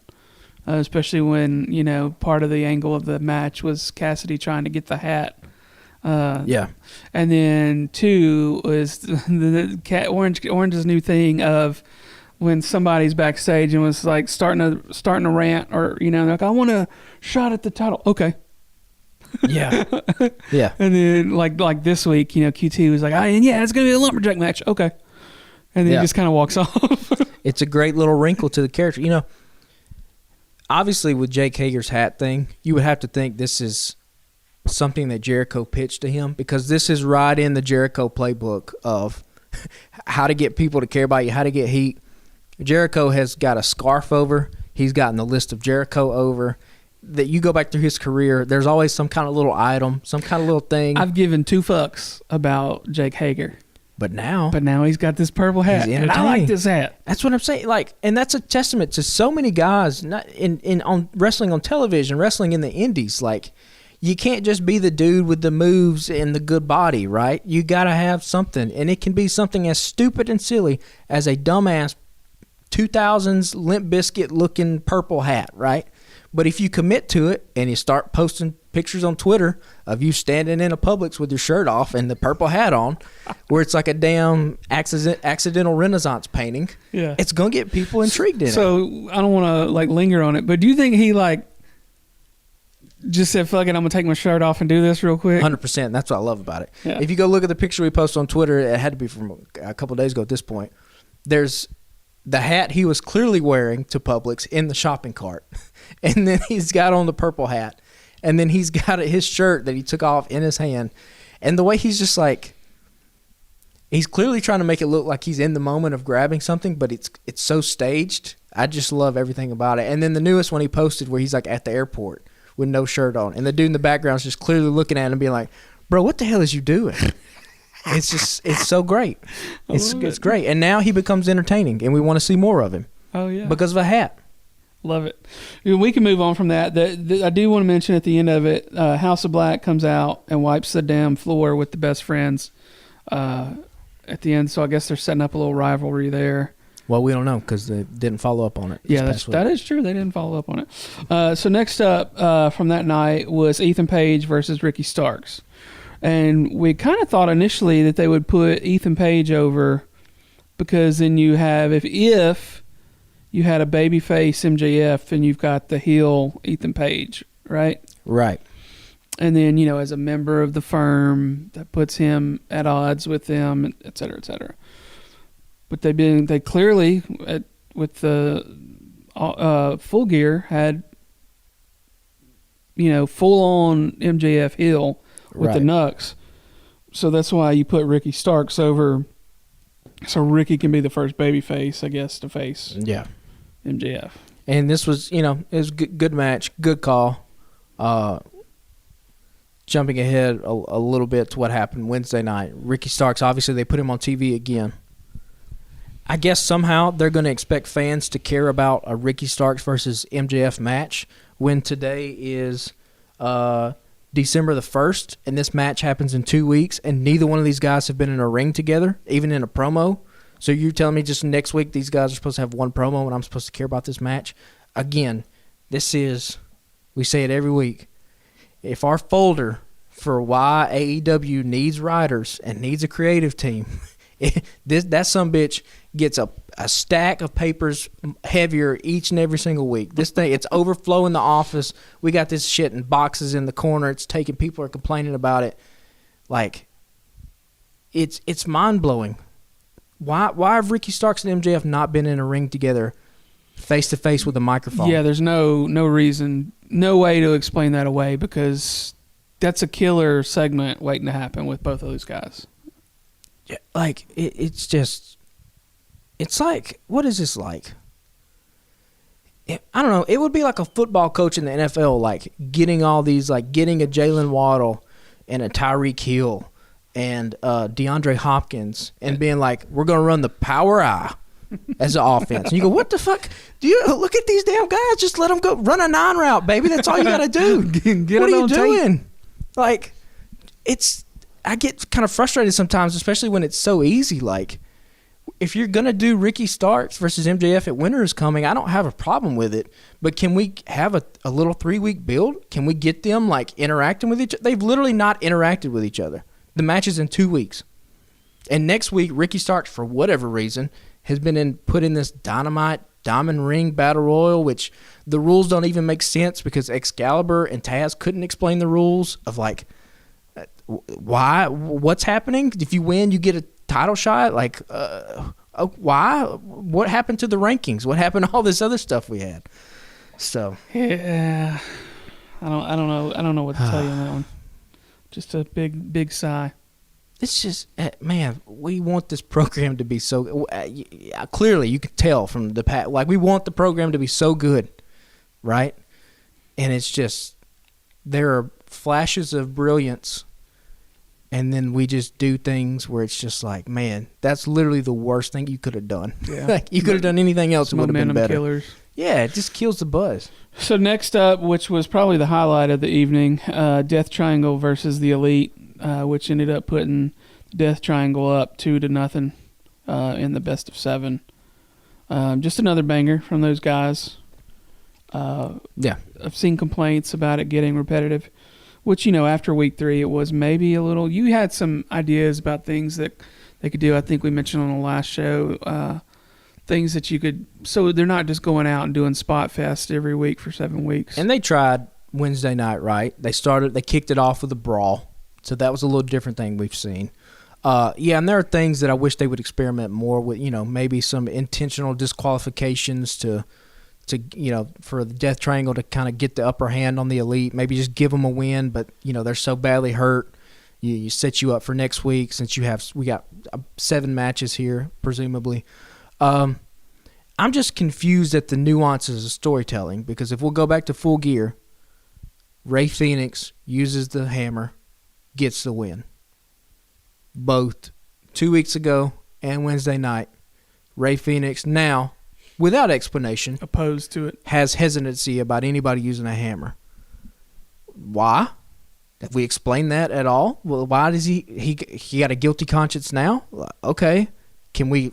especially when part of the angle of the match was Cassidy trying to get the hat. Yeah. And then 2 was the Orange's new thing of when somebody's backstage and was like starting a rant or like I want a shot at the title. Okay. Yeah. Yeah. And then like this week, QT was like, it's gonna be a lumberjack match. Okay. And then he just kind of walks off. It's a great little wrinkle to the character. Obviously with Jake Hager's hat thing, you would have to think this is something that Jericho pitched to him, because this is right in the Jericho playbook of how to get people to care about you, how to get heat. Jericho has got a scarf over. He's gotten the list of Jericho over. That you go back through his career, there's always some kind of little item, some kind of little thing. I've given 2 fucks about Jake Hager. But now he's got this purple hat, and I like this hat. That's what I'm saying. And that's a testament to so many guys, not on wrestling on television, wrestling in the indies. You can't just be the dude with the moves and the good body, right? You got to have something. And it can be something as stupid and silly as a dumbass 2000s Limp Bizkit looking purple hat, right? But if you commit to it and you start posting pictures on Twitter of you standing in a Publix with your shirt off and the purple hat on, where it's like a damn accidental Renaissance painting, it's going to get people intrigued in it. So I don't want to like linger on it, but do you think he like just said, fuck it, I'm going to take my shirt off and do this real quick? 100%. That's what I love about it. Yeah. If you go look at the picture we posted on Twitter, it had to be from a couple of days ago at this point. There's the hat he was clearly wearing to Publix in the shopping cart. And then he's got on the purple hat. And then he's got his shirt that he took off in his hand. And the way he's just like, he's clearly trying to make it look like he's in the moment of grabbing something, but it's so staged. I just love everything about it. And then the newest one he posted where he's like at the airport with no shirt on. And the dude in the background is just clearly looking at him being like, bro, what the hell is you doing? It's so great. It's great. And now he becomes entertaining, and we want to see more of him. Oh, yeah. Because of a hat. Love it. We can move on from that. I do want to mention at the end of it, House of Black comes out and wipes the damn floor with the best friends at the end. So I guess they're setting up a little rivalry there. Well, we don't know because they didn't follow up on it. Yeah, that is true. They didn't follow up on it. So next up from that night was Ethan Page versus Ricky Starks. And we kind of thought initially that they would put Ethan Page over because then you have, if you had a babyface MJF and you've got the heel Ethan Page, right? Right. And then, as a member of the firm, that puts him at odds with them, et cetera, et cetera. But they clearly, with the Full Gear, had, full-on MJF heel with the Nux. So that's why you put Ricky Starks over, so Ricky can be the first babyface, I guess, to face MJF. And this was, it was a good match, good call. Jumping ahead a little bit to what happened Wednesday night. Ricky Starks, obviously they put him on TV again. I guess somehow they're going to expect fans to care about a Ricky Starks versus MJF match when today is December the 1st, and this match happens in 2 weeks, and neither one of these guys have been in a ring together, even in a promo. So you're telling me just next week these guys are supposed to have one promo and I'm supposed to care about this match? Again, we say it every week. If our folder for why AEW needs writers and needs a creative team, that sumbitch gets a stack of papers heavier each and every single week. This thing, it's overflowing the office. We got this shit in boxes in the corner. It's taking, people are complaining about it. Like, it's mind-blowing. Why have Ricky Starks and MJF not been in a ring together face-to-face with a microphone? Yeah, there's no reason, no way to explain that away because that's a killer segment waiting to happen with both of those guys. Yeah, like, it's just, it's like, what is this like? I don't know. It would be like a football coach in the NFL, like getting all these, like getting a Jalen Waddle and a Tyreek Hill and DeAndre Hopkins and being like, we're going to run the power eye as an offense. And you go, what the fuck? Do you look at these damn guys? Just let them go. Run a 9 route, baby. That's all you got to do. Get what it are you on doing? tape. Like, I get kind of frustrated sometimes, especially when it's so easy. Like, if you're going to do Ricky Starks versus MJF at Winter is Coming, I don't have a problem with it. But can we have a little 3-week build? Can we get them, like, interacting with each other? They've literally not interacted with each other. The match is in 2 weeks. And next week, Ricky Starks, for whatever reason, has been put in this Dynamite Diamond Ring Battle Royal, which the rules don't even make sense because Excalibur and Taz couldn't explain the rules of, like, why, what's happening? If you win, you get a title shot. Like, why? What happened to the rankings? What happened to all this other stuff we had? So yeah, I don't know what to tell you on that one. Just a big sigh. It's just, man, we want this program to be so. Clearly, you can tell from the past. Like, we want the program to be so good, right? And it's just, there are flashes of brilliance. And then we just do things where it's just like, man, that's literally the worst thing you could have done. Yeah. Like, you could have done anything else, it would have been better. Killers. Yeah, it just kills the buzz. So next up, which was probably the highlight of the evening, Death Triangle versus the Elite, which ended up putting Death Triangle up 2-0 in the best of 7. Just another banger from those guys. Yeah. I've seen complaints about it getting repetitive, which, after week 3, it was maybe a little. You had some ideas about things that they could do. I think we mentioned on the last show, things that you could, so they're not just going out and doing Spot Fest every week for 7 weeks. And they tried Wednesday night, right? They kicked it off with a brawl. So that was a little different thing we've seen. And there are things that I wish they would experiment more with, maybe some intentional disqualifications to for the Death Triangle to kind of get the upper hand on the Elite. Maybe just give them a win, but, they're so badly hurt. You set you up for next week since we got 7 matches here, presumably. I'm just confused at the nuances of storytelling because if we'll go back to Full Gear, Rey Fenix uses the hammer, gets the win. Both 2 weeks ago and Wednesday night, Rey Fenix now, without explanation, opposed to it, has hesitancy about anybody using a hammer. Why? Have we explained that at all? Well, why does he got a guilty conscience now? Okay. Can we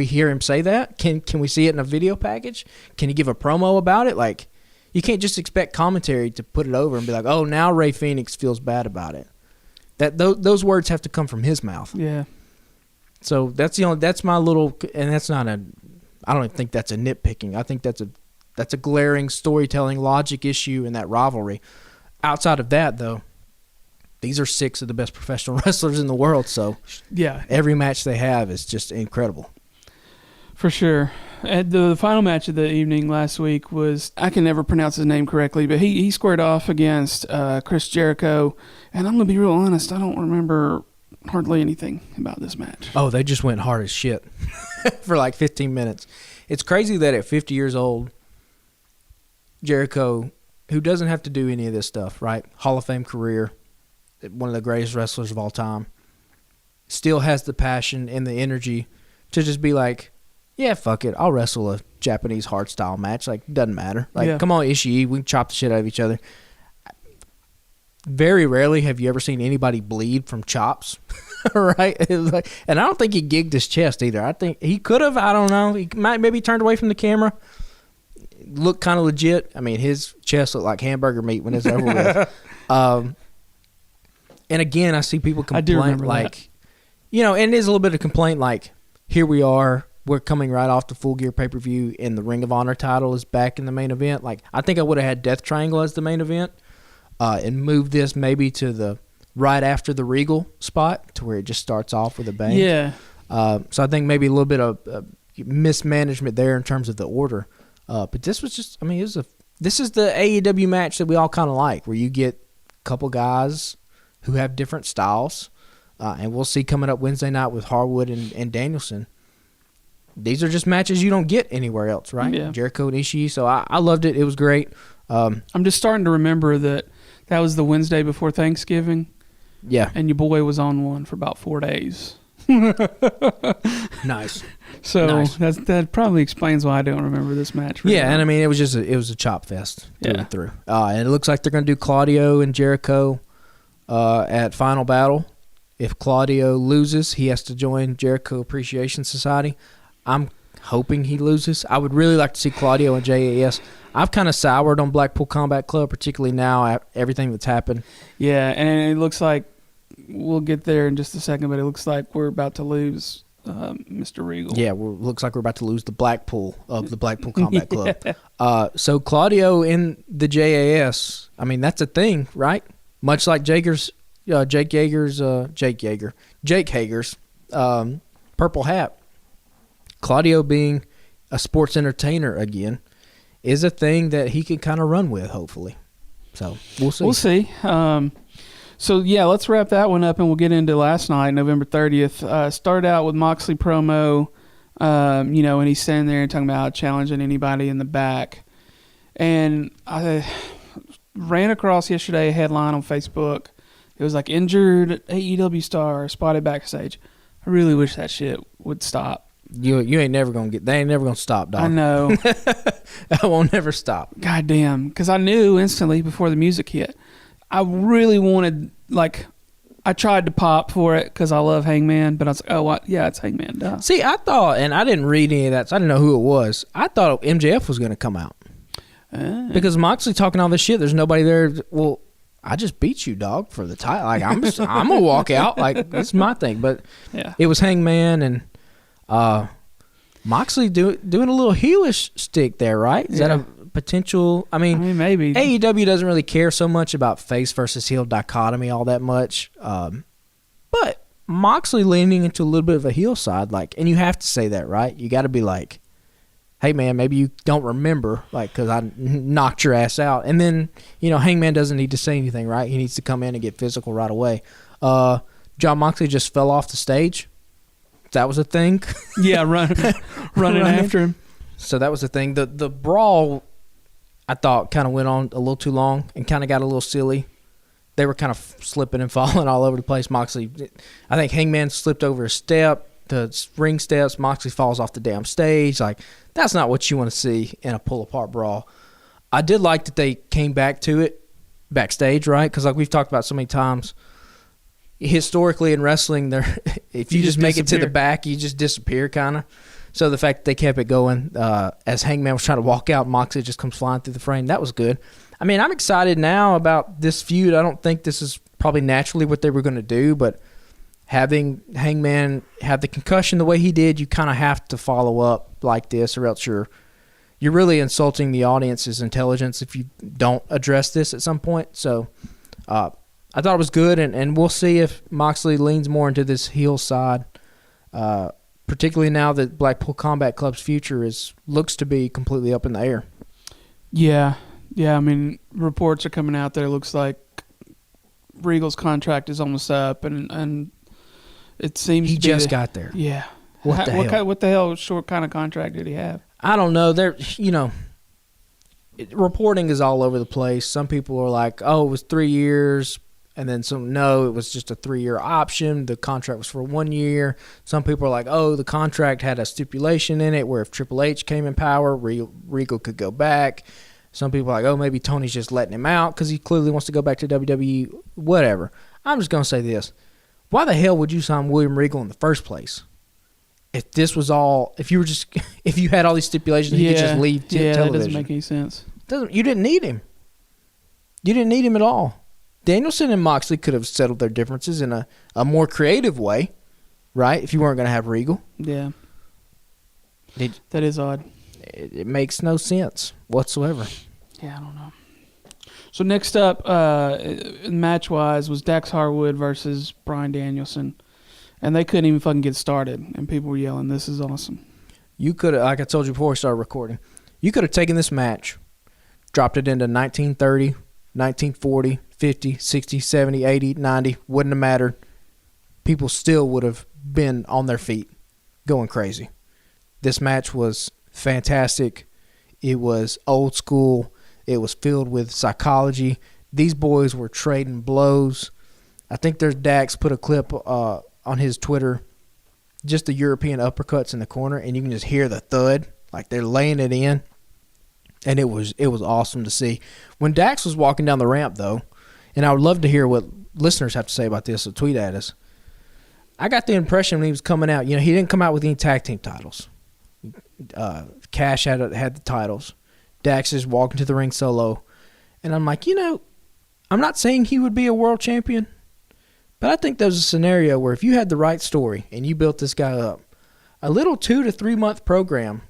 hear him say that? Can we see it in a video package? Can he give a promo about it? Like, you can't just expect commentary to put it over and be like, "Oh, now Rey Fenix feels bad about it." Those words have to come from his mouth. Yeah. So that's my little, and that's not a. I don't even think that's a nitpicking. I think that's a glaring storytelling logic issue in that rivalry. Outside of that, though, these are 6 of the best professional wrestlers in the world. So yeah, every match they have is just incredible. For sure. And the final match of the evening last week was, I can never pronounce his name correctly, but he squared off against Chris Jericho. And I'm going to be real honest, I don't remember hardly anything about this match. Oh, they just went hard as shit for like 15 minutes. It's crazy that at 50 years old, Jericho, who doesn't have to do any of this stuff, right? Hall of Fame career, one of the greatest wrestlers of all time, still has the passion and the energy to just be like, yeah, fuck it, I'll wrestle a Japanese hard-style match. Like, doesn't matter. Like, Come on, Ishii, we can chop the shit out of each other. Very rarely have you ever seen anybody bleed from chops, right? And I don't think he gigged his chest either. I think he could have. I don't know. He maybe turned away from the camera. Looked kind of legit. I mean, his chest looked like hamburger meat when it's over with. And again, I see people complain like, and it is a little bit of complaint like, here we are. We're coming right off the Full Gear pay-per-view, and the Ring of Honor title is back in the main event. Like, I think I would have had Death Triangle as the main event, and moved this maybe to the right after the Regal spot, to where it just starts off with a bang. Yeah. So I think maybe a little bit of mismanagement there in terms of the order. But this was just, this is the AEW match that we all kind of like, where you get a couple guys who have different styles, and we'll see coming up Wednesday night with Harwood and Danielson. These are just matches you don't get anywhere else, right? Yeah. Jericho and Ishii. So I loved it. It was great. I'm just starting to remember that was the Wednesday before Thanksgiving. Yeah. And your boy was on one for about 4 days. Nice. So nice. That probably explains why I don't remember this match. Really well. And it was just it was a chop fest through and through. And it looks like they're going to do Claudio and Jericho at Final Battle. If Claudio loses, he has to join Jericho Appreciation Society. I'm hoping he loses. I would really like to see Claudio and JAS. I've kind of soured on Blackpool Combat Club, particularly now, everything that's happened. Yeah, and it looks like we'll get there in just a second, but it looks like we're about to lose Mr. Regal. Yeah, looks like we're about to lose the Blackpool of the Blackpool Combat Club. So Claudio in the JAS, that's a thing, right? Much like Jake Hager's purple hat. Claudio being a sports entertainer again is a thing that he can kind of run with, hopefully. So we'll see. We'll see. So, let's wrap that one up, and we'll get into last night, November 30th. Start out with Moxley promo, and he's standing there and talking about challenging anybody in the back. And I ran across yesterday a headline on Facebook. It was like, injured AEW star spotted backstage. I really wish that shit would stop. You ain't never going to they ain't never going to stop, dog. I know. That won't never stop. God damn. Because I knew instantly before the music hit. I really wanted, I tried to pop for it because I love Hangman, but I was like, it's Hangman, duh. See, I thought, and I didn't read any of that, so I didn't know who it was. I thought MJF was going to come out. Because Moxley talking all this shit, there's nobody there. Well, I just beat you, dog, for the title. Like, I'm going to walk out. Like, that's my thing. But it was Hangman and Moxley doing a little heelish stick there, right? Is that a potential? I mean, maybe. AEW doesn't really care so much about face versus heel dichotomy all that much. But Moxley leaning into a little bit of a heel side, like, and you have to say that, right? You got to be like, hey, man, maybe you don't remember, like, because I knocked your ass out. And then, Hangman doesn't need to say anything, right? He needs to come in and get physical right away. John Moxley just fell off the stage. That was a thing. Yeah, running after him. So that was the thing. The brawl, I thought, kind of went on a little too long and kind of got a little silly. They were kind of slipping and falling all over the place. Moxley, I think Hangman slipped over a step, the ring steps. Moxley falls off the damn stage. Like, that's not what you want to see in a pull-apart brawl. I did like that they came back to it backstage, right? Because like we've talked about so many times, historically in wrestling, if you just make it to the back, you just disappear kind of. So the fact that they kept it going as Hangman was trying to walk out, Moxley just comes flying through the frame. That was good. I mean, I'm excited now about this feud. I don't think this is probably naturally what they were going to do, but having Hangman have the concussion the way he did, you kind of have to follow up like this, or else you're really insulting the audience's intelligence if you don't address this at some point. So I thought it was good, and we'll see if Moxley leans more into this heel side, particularly now that Blackpool Combat Club's future looks to be completely up in the air. Yeah. I mean, reports are coming out there. Looks like Regal's contract is almost up, and it seems he just got there. Yeah. What the hell? What the hell short kind of contract did he have? I don't know. Reporting is all over the place. Some people are like, oh, it was 3 years. And then no, it was just a 3-year option. The contract was for 1 year. Some people are like, oh, the contract had a stipulation in it where if Triple H came in power, Regal could go back. Some people are like, oh, maybe Tony's just letting him out because he clearly wants to go back to WWE. Whatever. I'm just going to say this. Why the hell would you sign William Regal in the first place? If this was all, if you had all these stipulations, he could just leave television. That doesn't make any sense. You didn't need him. You didn't need him at all. Danielson and Moxley could have settled their differences in a more creative way, right? If you weren't going to have Regal. Yeah. That is odd. It makes no sense whatsoever. Yeah, I don't know. So next up, match-wise, was Dax Harwood versus Bryan Danielson. And they couldn't even fucking get started. And people were yelling, this is awesome. You could have, like I told you before we started recording, you could have taken this match, dropped it into 1930, 1940, 50, 60, 70, 80, 90, wouldn't have mattered. People still would have been on their feet going crazy. This match was fantastic. It was old school. It was filled with psychology. These boys were trading blows. I think there's Dax put a clip on his Twitter, just the European uppercuts in the corner, and you can just hear the thud, like they're laying it in. And it was awesome to see. When Dax was walking down the ramp, though, and I would love to hear what listeners have to say about this, so tweet at us. I got the impression when he was coming out, he didn't come out with any tag team titles. Cash had the titles. Dax is walking to the ring solo. And I'm like, I'm not saying he would be a world champion, but I think there's a scenario where if you had the right story and you built this guy up, a little 2 to 3 month program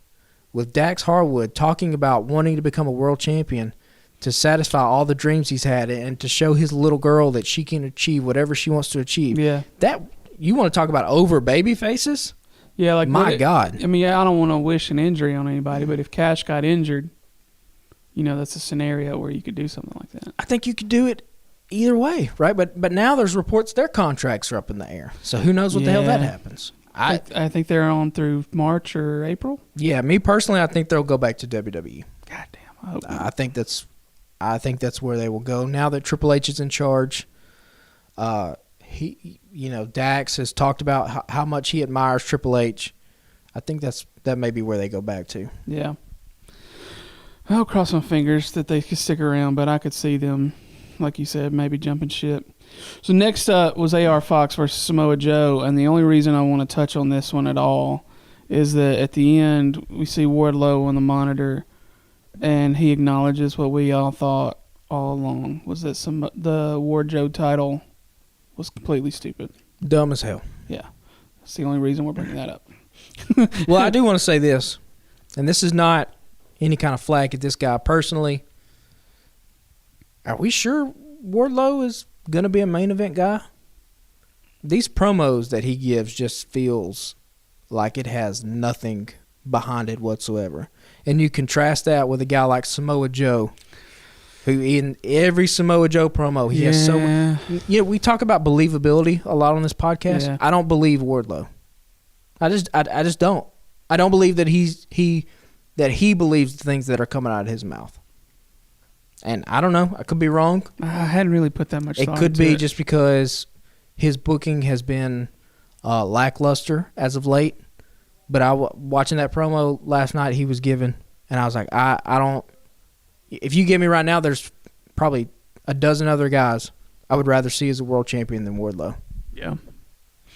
with Dax Harwood talking about wanting to become a world champion to satisfy all the dreams he's had and to show his little girl that she can achieve whatever she wants to achieve. Yeah. That, you want to talk about over baby faces? Yeah, like my God. I mean, I don't want to wish an injury on anybody, but if Cash got injured, that's a scenario where you could do something like that. I think you could do it either way, right? But now there's reports their contracts are up in the air. So who knows what the hell that happens. I think they're on through March or April. Yeah, me personally, I think they'll go back to WWE. Goddamn, I hope not. I think that's where they will go now that Triple H is in charge. Dax has talked about how much he admires Triple H. I think that may be where they go back to. Yeah. I'll cross my fingers that they could stick around, but I could see them, like you said, maybe jumping ship. So next up was AR Fox versus Samoa Joe, and the only reason I want to touch on this one at all is that at the end we see Wardlow on the monitor and he acknowledges what we all thought all along, was that the wardrobe title was completely stupid. Dumb as hell. Yeah. That's the only reason we're bringing that up. Well, I do want to say this, and this is not any kind of flack at this guy personally. Are we sure Wardlow is going to be a main event guy? These promos that he gives just feels like it has nothing behind it whatsoever. And you contrast that with a guy like Samoa Joe, who in every Samoa Joe promo, he has so much. You know, we talk about believability a lot on this podcast. Yeah. I don't believe Wardlow. I just don't. I don't believe that he believes the things that are coming out of his mouth. And I don't know. I could be wrong. I hadn't really put that much thought into it. It could be just because his booking has been lackluster as of late. But watching that promo last night he was giving, and I was like, I don't. If you give me right now, there's probably a dozen other guys I would rather see as a world champion than Wardlow. Yeah.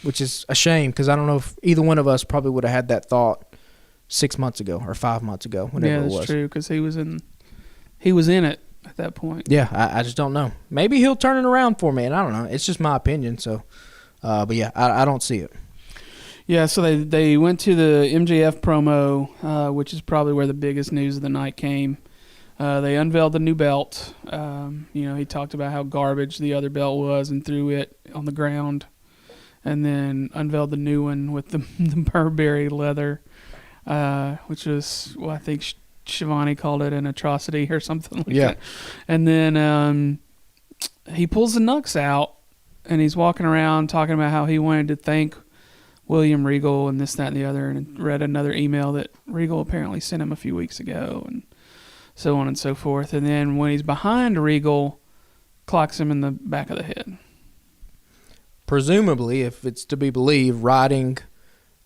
Which is a shame, because I don't know if either one of us probably would have had that thought 6 months ago or 5 months ago, whenever it was. Yeah, that's true, because he was in it at that point. Yeah, I just don't know. Maybe he'll turn it around for me, and I don't know. It's just my opinion. So, but yeah, I don't see it. Yeah, so they went to the MJF promo, which is probably where the biggest news of the night came. They unveiled the new belt. He talked about how garbage the other belt was and threw it on the ground, and then unveiled the new one with the Burberry leather, which was, I think Shivani called it an atrocity or something like that. And then he pulls the Nux out, and he's walking around talking about how he wanted to thank William Regal and this, that, and the other, and read another email that Regal apparently sent him a few weeks ago, and so on and so forth. And then when he's behind Regal, clocks him in the back of the head. Presumably, if it's to be believed, riding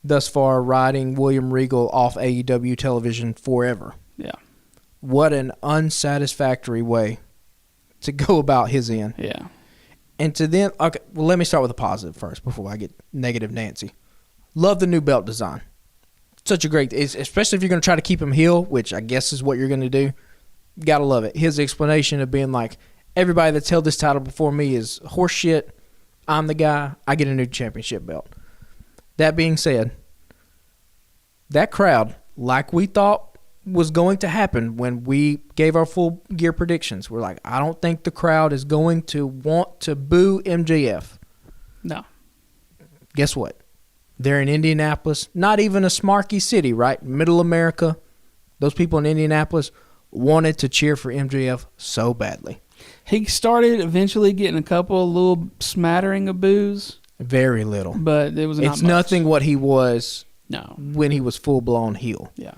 William Regal off AEW television forever. Yeah. What an unsatisfactory way to go about his end. Yeah. And to then, okay, well, let me start with a positive first before I get negative Nancy. Love the new belt design. Such a great, especially if you're going to try to keep him heel, which I guess is what you're going to do. Got to love it. His explanation of being like, everybody that's held this title before me is horse shit. I'm the guy. I get a new championship belt. That being said, that crowd, like we thought was going to happen when we gave our full gear predictions, we're like, I don't think the crowd is going to want to boo MJF. No. Guess what? They're in Indianapolis, not even a smarky city, right? Middle America. Those people in Indianapolis wanted to cheer for MJF so badly. He started eventually getting a couple of little smattering of boos. Very little. But it was not It's much. nothing what he was when he was full-blown heel. Yeah.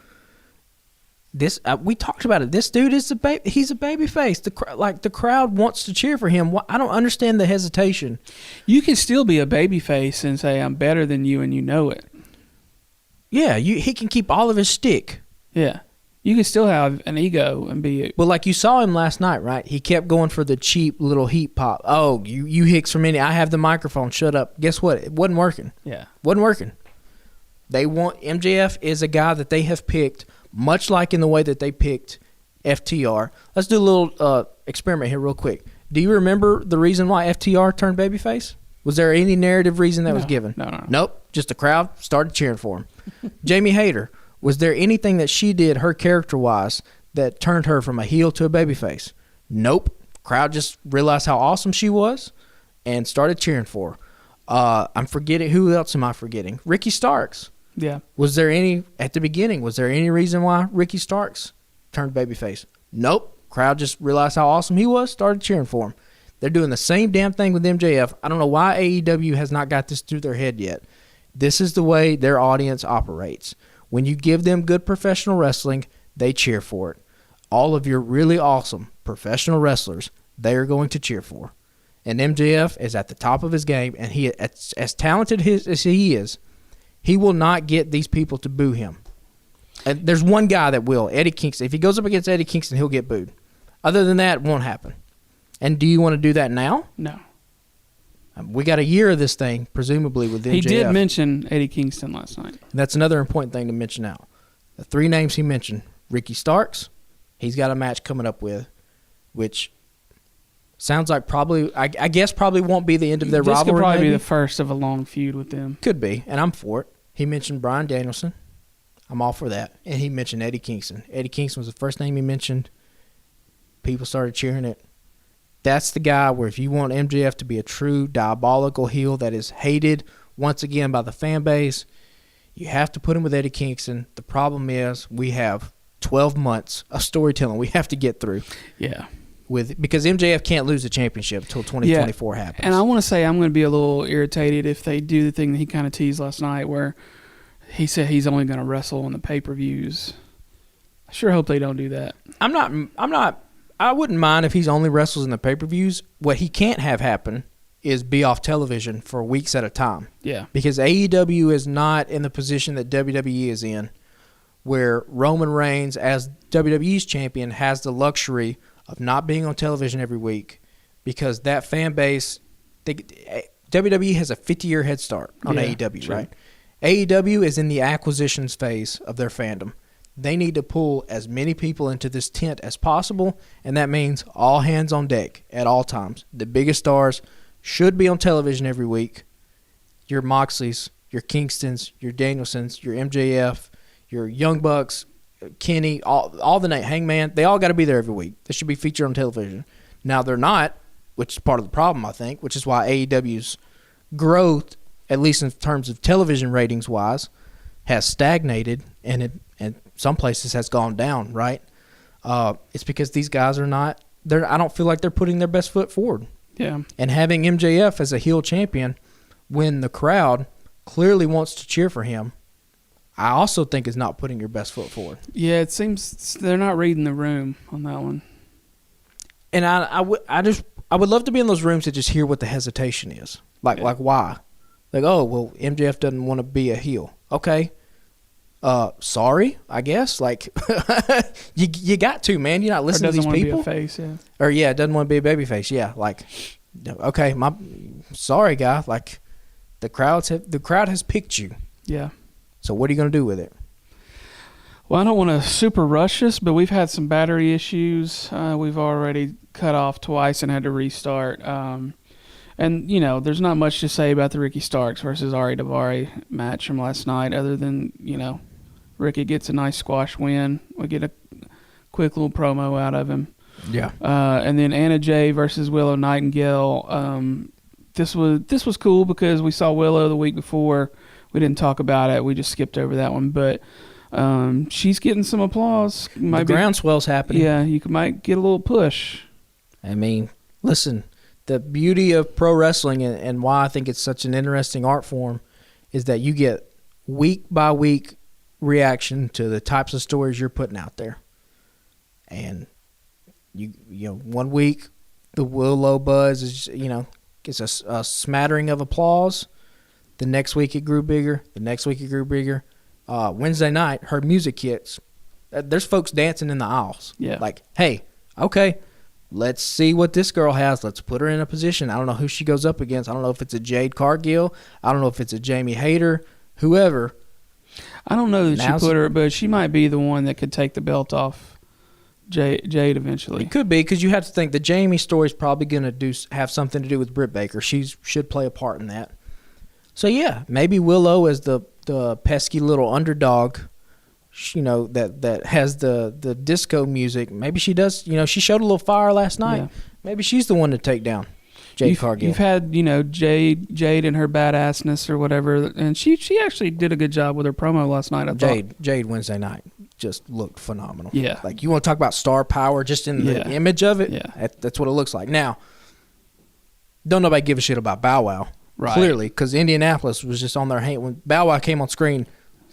This we talked about it. This dude is he's a baby face. The crowd wants to cheer for him. I don't understand the hesitation. You can still be a baby face and say I'm better than you, and you know it. Yeah, he can keep all of his stick. Yeah. You can still have an ego and be. But like you saw him last night, right? He kept going for the cheap little heat pop. Oh, you hicks from India. I have the microphone. Shut up. Guess what? It wasn't working. Yeah. Wasn't working. MJF is a guy that they have picked, much like in the way that they picked FTR. Let's do a little experiment here real quick. Do you remember the reason why FTR turned babyface? Was there any narrative reason that was given? No. Nope. Just the crowd started cheering for him. Jamie Hayter, was there anything that she did, her character-wise, that turned her from a heel to a babyface? Nope. Crowd just realized how awesome she was and started cheering for her. I'm forgetting. Who else am I forgetting? Ricky Starks. Yeah. Was there any reason why Ricky Starks turned babyface? Nope. Crowd just realized how awesome he was, started cheering for him. They're doing the same damn thing with MJF. I don't know why AEW has not got this through their head yet. This is the way their audience operates. When you give them good professional wrestling, they cheer for it. All of your really awesome professional wrestlers, they are going to cheer for. And MJF is at the top of his game, and he, as talented as he is, he will not get these people to boo him. And there's one guy that will, Eddie Kingston. If he goes up against Eddie Kingston, he'll get booed. Other than that, it won't happen. And do you want to do that now? No. We got a year of this thing, presumably, with MJF. He did mention Eddie Kingston last night. That's another important thing to mention out. The three names he mentioned, Ricky Starks, he's got a match coming up with, which sounds like probably, I guess probably won't be the end of their rivalry. This could probably maybe. be the first of a long feud with them. Could be, and I'm for it. He mentioned Bryan Danielson. I'm all for that. And he mentioned Eddie Kingston. Eddie Kingston was the first name he mentioned. People started cheering it. That's the guy where if you want MJF to be a true diabolical heel that is hated once again by the fan base, you have to put him with Eddie Kingston. The problem is we have 12 months of storytelling we have to get through. Yeah. Because MJF can't lose the championship until 2024 happens. And I want to say I'm going to be a little irritated if they do the thing that he kind of teased last night where he said he's only going to wrestle on the pay-per-views. I sure hope they don't do that. I wouldn't mind if he's only wrestles in the pay-per-views. What he can't have happen is be off television for weeks at a time. Yeah. Because AEW is not in the position that WWE is in, where Roman Reigns, as WWE's champion, has the luxury of not being on television every week because that fan base, WWE has a 50-year head start on AEW, true. right? AEW is in the acquisitions phase of their fandom. They need to pull as many people into this tent as possible, and that means all hands on deck at all times. The biggest stars should be on television every week. Your Moxleys, your Kingstons, your Danielsons, your MJF, your Young Bucks, Kenny, all the night Hangman, they all got to be there every week. They should be featured on television. Now they're not, which is part of the problem, I think, which is why AEW's growth, at least in terms of television ratings wise, has stagnated and some places has gone down, right? It's because these guys are not, I don't feel like they're putting their best foot forward. Yeah. And having MJF as a heel champion when the crowd clearly wants to cheer for him, I also think is not putting your best foot forward. Yeah, it seems they're not reading the room on that one. And I would love to be in those rooms to just hear what the hesitation is. Like why? Like, oh, well, MJF doesn't want to be a heel. Okay. Sorry, I guess. Like, you got to, man. You're not listening to these people. Doesn't want to be a face, yeah. Or, yeah, doesn't want to be a baby face. Yeah, like, okay, sorry, guy. Like, the crowd has picked you. Yeah. So what are you going to do with it? Well, I don't want to super rush this, but we've had some battery issues. We've already cut off twice and had to restart. And, you know, there's not much to say about the Ricky Starks versus Ari Daivari match from last night other than, you know, Ricky gets a nice squash win. We get a quick little promo out of him. Yeah. And then Anna Jay versus Willow Nightingale. This was cool because we saw Willow the week before. We didn't talk about it. We just skipped over that one. But she's getting some applause. The groundswell's happening. Yeah, you might get a little push. I mean, listen, the beauty of pro wrestling and why I think it's such an interesting art form is that you get week by week reaction to the types of stories you're putting out there. And you know, 1 week the Willow buzz is, you know, gets a smattering of applause. The next week it grew bigger. The next week it grew bigger. Wednesday night, her music hits. There's folks dancing in the aisles. Yeah. Like, hey, okay, let's see what this girl has. Let's put her in a position. I don't know who she goes up against. I don't know if it's a Jade Cargill. I don't know if it's a Jamie Hayter, whoever. I don't know that she put her, but she might be the one that could take the belt off Jade eventually. It could be because you have to think the Jamie story is probably going to have something to do with Britt Baker. She should play a part in that. So, yeah, maybe Willow as the pesky little underdog, you know, that has the disco music. Maybe she does, you know, she showed a little fire last night. Yeah. Maybe she's the one to take down Jade Cargill. You've had, you know, Jade and her badassness or whatever, and she actually did a good job with her promo last night, I thought. Jade Wednesday night just looked phenomenal. Yeah. Like, you want to talk about star power just in the image of it? Yeah. That's what it looks like. Now, don't nobody give a shit about Bow Wow. Right. Clearly, because Indianapolis was just on their hand. When Bow Wow came on screen,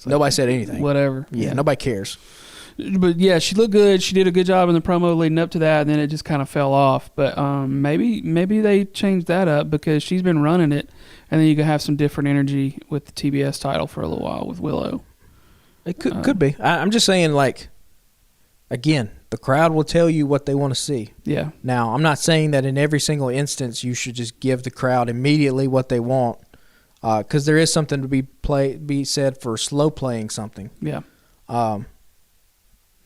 nobody said anything. Whatever. Yeah, nobody cares. But, yeah, she looked good. She did a good job in the promo leading up to that, and then it just kind of fell off. But maybe they changed that up because she's been running it, and then you can have some different energy with the TBS title for a little while with Willow. It could be. I'm just saying, like, again, the crowd will tell you what they want to see. Yeah. Now, I'm not saying that in every single instance you should just give the crowd immediately what they want, because there is something to be said for slow playing something. Yeah.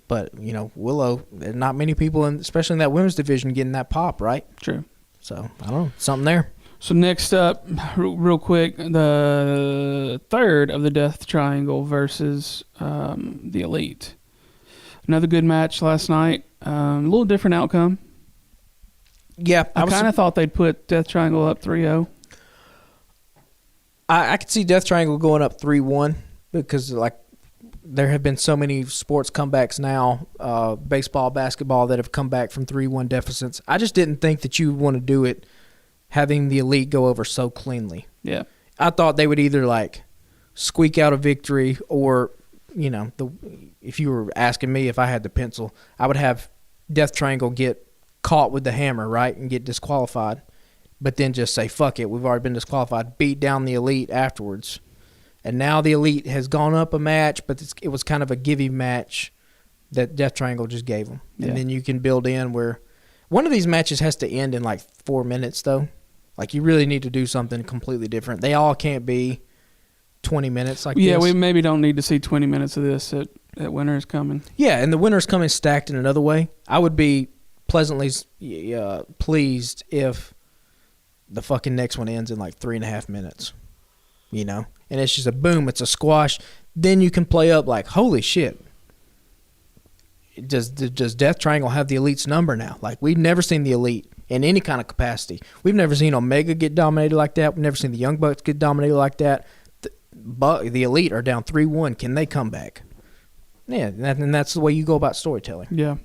But, Willow, there's not many people, especially in that women's division, getting that pop, right? True. So, I don't know. Something there. So next up, real quick, the third of the Death Triangle versus the Elite. Another good match last night. A little different outcome. Yeah. I kind of thought they'd put Death Triangle up 3-0. I could see Death Triangle going up 3-1 because, there have been so many sports comebacks now, baseball, basketball, that have come back from 3-1 deficits. I just didn't think that you would want to do it having the Elite go over so cleanly. Yeah. I thought they would either, squeak out a victory or, if you were asking me if I had the pencil, I would have Death Triangle get caught with the hammer, right, and get disqualified, but then just say, fuck it, we've already been disqualified, beat down the Elite afterwards. And now the Elite has gone up a match, but it was kind of a give-you match that Death Triangle just gave them. And then you can build in where one of these matches has to end in 4 minutes, though. You really need to do something completely different. They all can't be 20 minutes like this. Yeah, we maybe don't need to see 20 minutes of this at Winter's Coming. Yeah, and the Winter's Coming stacked in another way. I would be pleasantly pleased if the fucking next one ends in 3.5 minutes. And it's just a boom, it's a squash. Then you can play up holy shit. Does Death Triangle have the Elite's number now? We've never seen the Elite in any kind of capacity. We've never seen Omega get dominated like that. We've never seen the Young Bucks get dominated like that. The Elite are down 3-1. Can they come back? Yeah, and that's the way you go about storytelling. Yeah.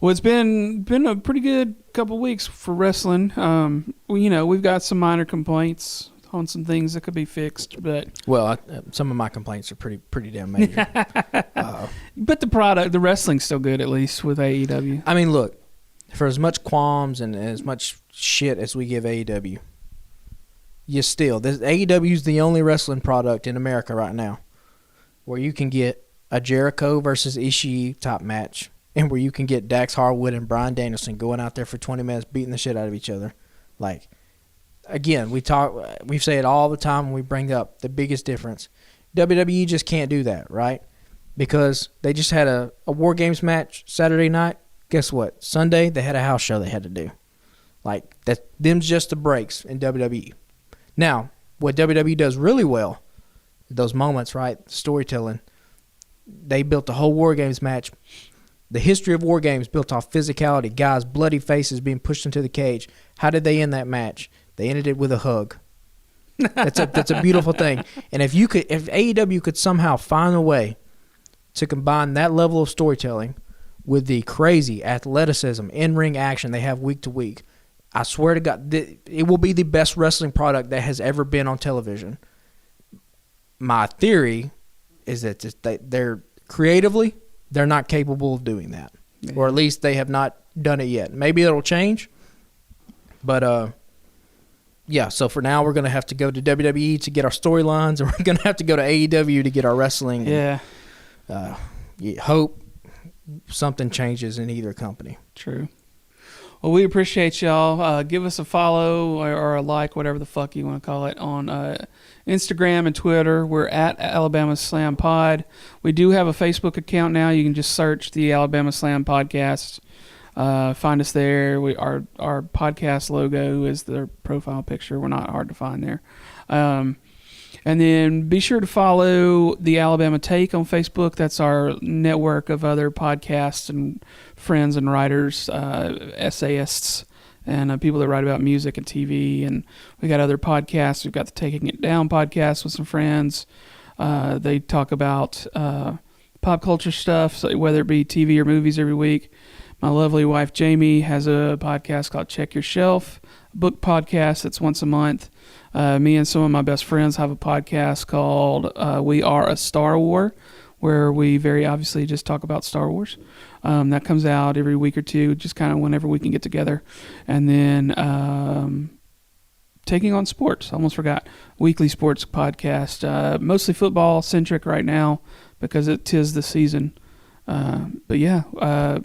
Well, it's been a pretty good couple weeks for wrestling. We've got some minor complaints on some things that could be fixed, but some of my complaints are pretty damn major. But the wrestling's still good, at least with AEW. I mean, look, for as much qualms and as much shit as we give AEW, AEW is the only wrestling product in America right now where you can get a Jericho versus Ishii type match, and where you can get Dax Harwood and Bryan Danielson going out there for 20 minutes beating the shit out of each other. Again, we say it all the time when we bring up the biggest difference. WWE just can't do that, right? Because they just had a War Games match Saturday night. Guess what? Sunday, they had a house show they had to do. Them's just the breaks in WWE. Now, what WWE does really well, those moments, right, storytelling, they built a whole War Games match. The history of War Games built off physicality, guys' bloody faces being pushed into the cage. How did they end that match? They ended it with a hug. That's a beautiful thing. And if AEW could somehow find a way to combine that level of storytelling with the crazy athleticism, in-ring action they have week to week, I swear to God, it will be the best wrestling product that has ever been on television. My theory is that they're creatively, they're not capable of doing that. Yeah. Or at least they have not done it yet. Maybe it'll change. But, yeah, so for now we're going to have to go to WWE to get our storylines, and we're going to have to go to AEW to get our wrestling. Yeah. Hope something changes in either company. True. Well, we appreciate y'all. Give us a follow or a like, whatever the fuck you want to call it, on Instagram and Twitter. We're at Alabama Slam Pod. We do have a Facebook account now. You can just search the Alabama Slam Podcast. Find us there. Our podcast logo is their profile picture. We're not hard to find there. And then be sure to follow the Alabama Take on Facebook. That's our network of other podcasts and friends and writers, essayists, and people that write about music and TV. And we got other podcasts. We've got the Taking It Down podcast with some friends. They talk about pop culture stuff, so whether it be TV or movies every week. My lovely wife, Jamie, has a podcast called Check Your Shelf, a book podcast that's once a month. Me and some of my best friends have a podcast called We Are a Star War, where we very obviously just talk about Star Wars. That comes out every week or two, just kind of whenever we can get together. And then Taking on Sports, almost forgot, weekly sports podcast, mostly football-centric right now because it is the season. But yeah,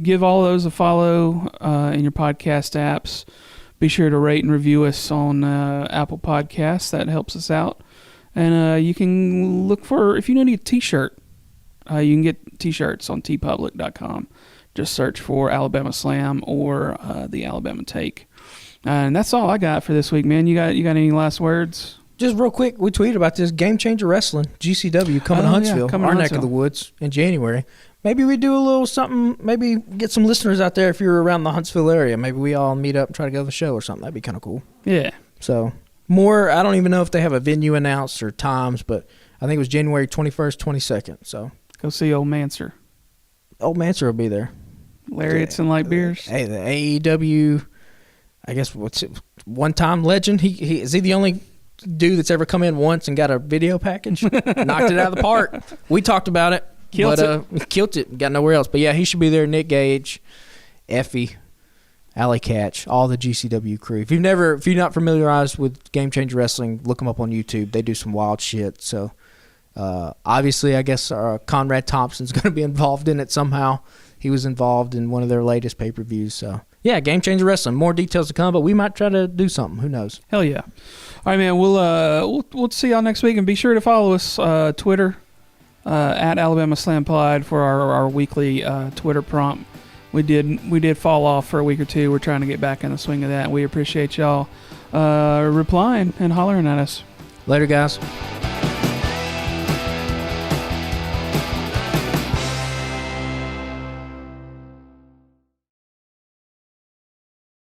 give all those a follow in your podcast apps. Be sure to rate and review us on Apple Podcasts. That helps us out. And you can look for, if you need a t-shirt, You can get T-shirts on tpublic.com. Just search for Alabama Slam or the Alabama Take. And that's all I got for this week, man. You got any last words? Just real quick, we tweeted about this Game Changer Wrestling, GCW, coming to Huntsville, our neck of the woods in January. Maybe we do a little something, maybe get some listeners out there if you're around the Huntsville area. Maybe we all meet up and try to go to the show or something. That'd be kind of cool. Yeah. So, I don't even know if they have a venue announced or times, but I think it was January 21st, 22nd. So go see Old Manser. Old Manser will be there. Lariats and light beers. Hey, the AEW, I guess, one-time legend. He is he the only dude that's ever come in once and got a video package? Knocked it out of the park. We talked about it. Killed it. Got nowhere else. But yeah, he should be there. Nick Gage, Effie, Alley Catch, all the GCW crew. If you're not familiarized with Game Changer Wrestling, look them up on YouTube. They do some wild shit. So obviously, I guess Conrad Thompson's going to be involved in it somehow. He was involved in one of their latest pay-per-views. So yeah, Game Changer Wrestling. More details to come, but we might try to do something. Who knows? Hell yeah! All right, man. We'll see y'all next week, and be sure to follow us Twitter at Alabama Slam Pod for our weekly Twitter prompt. We did fall off for a week or two. We're trying to get back in the swing of that. We appreciate y'all replying and hollering at us. Later, guys.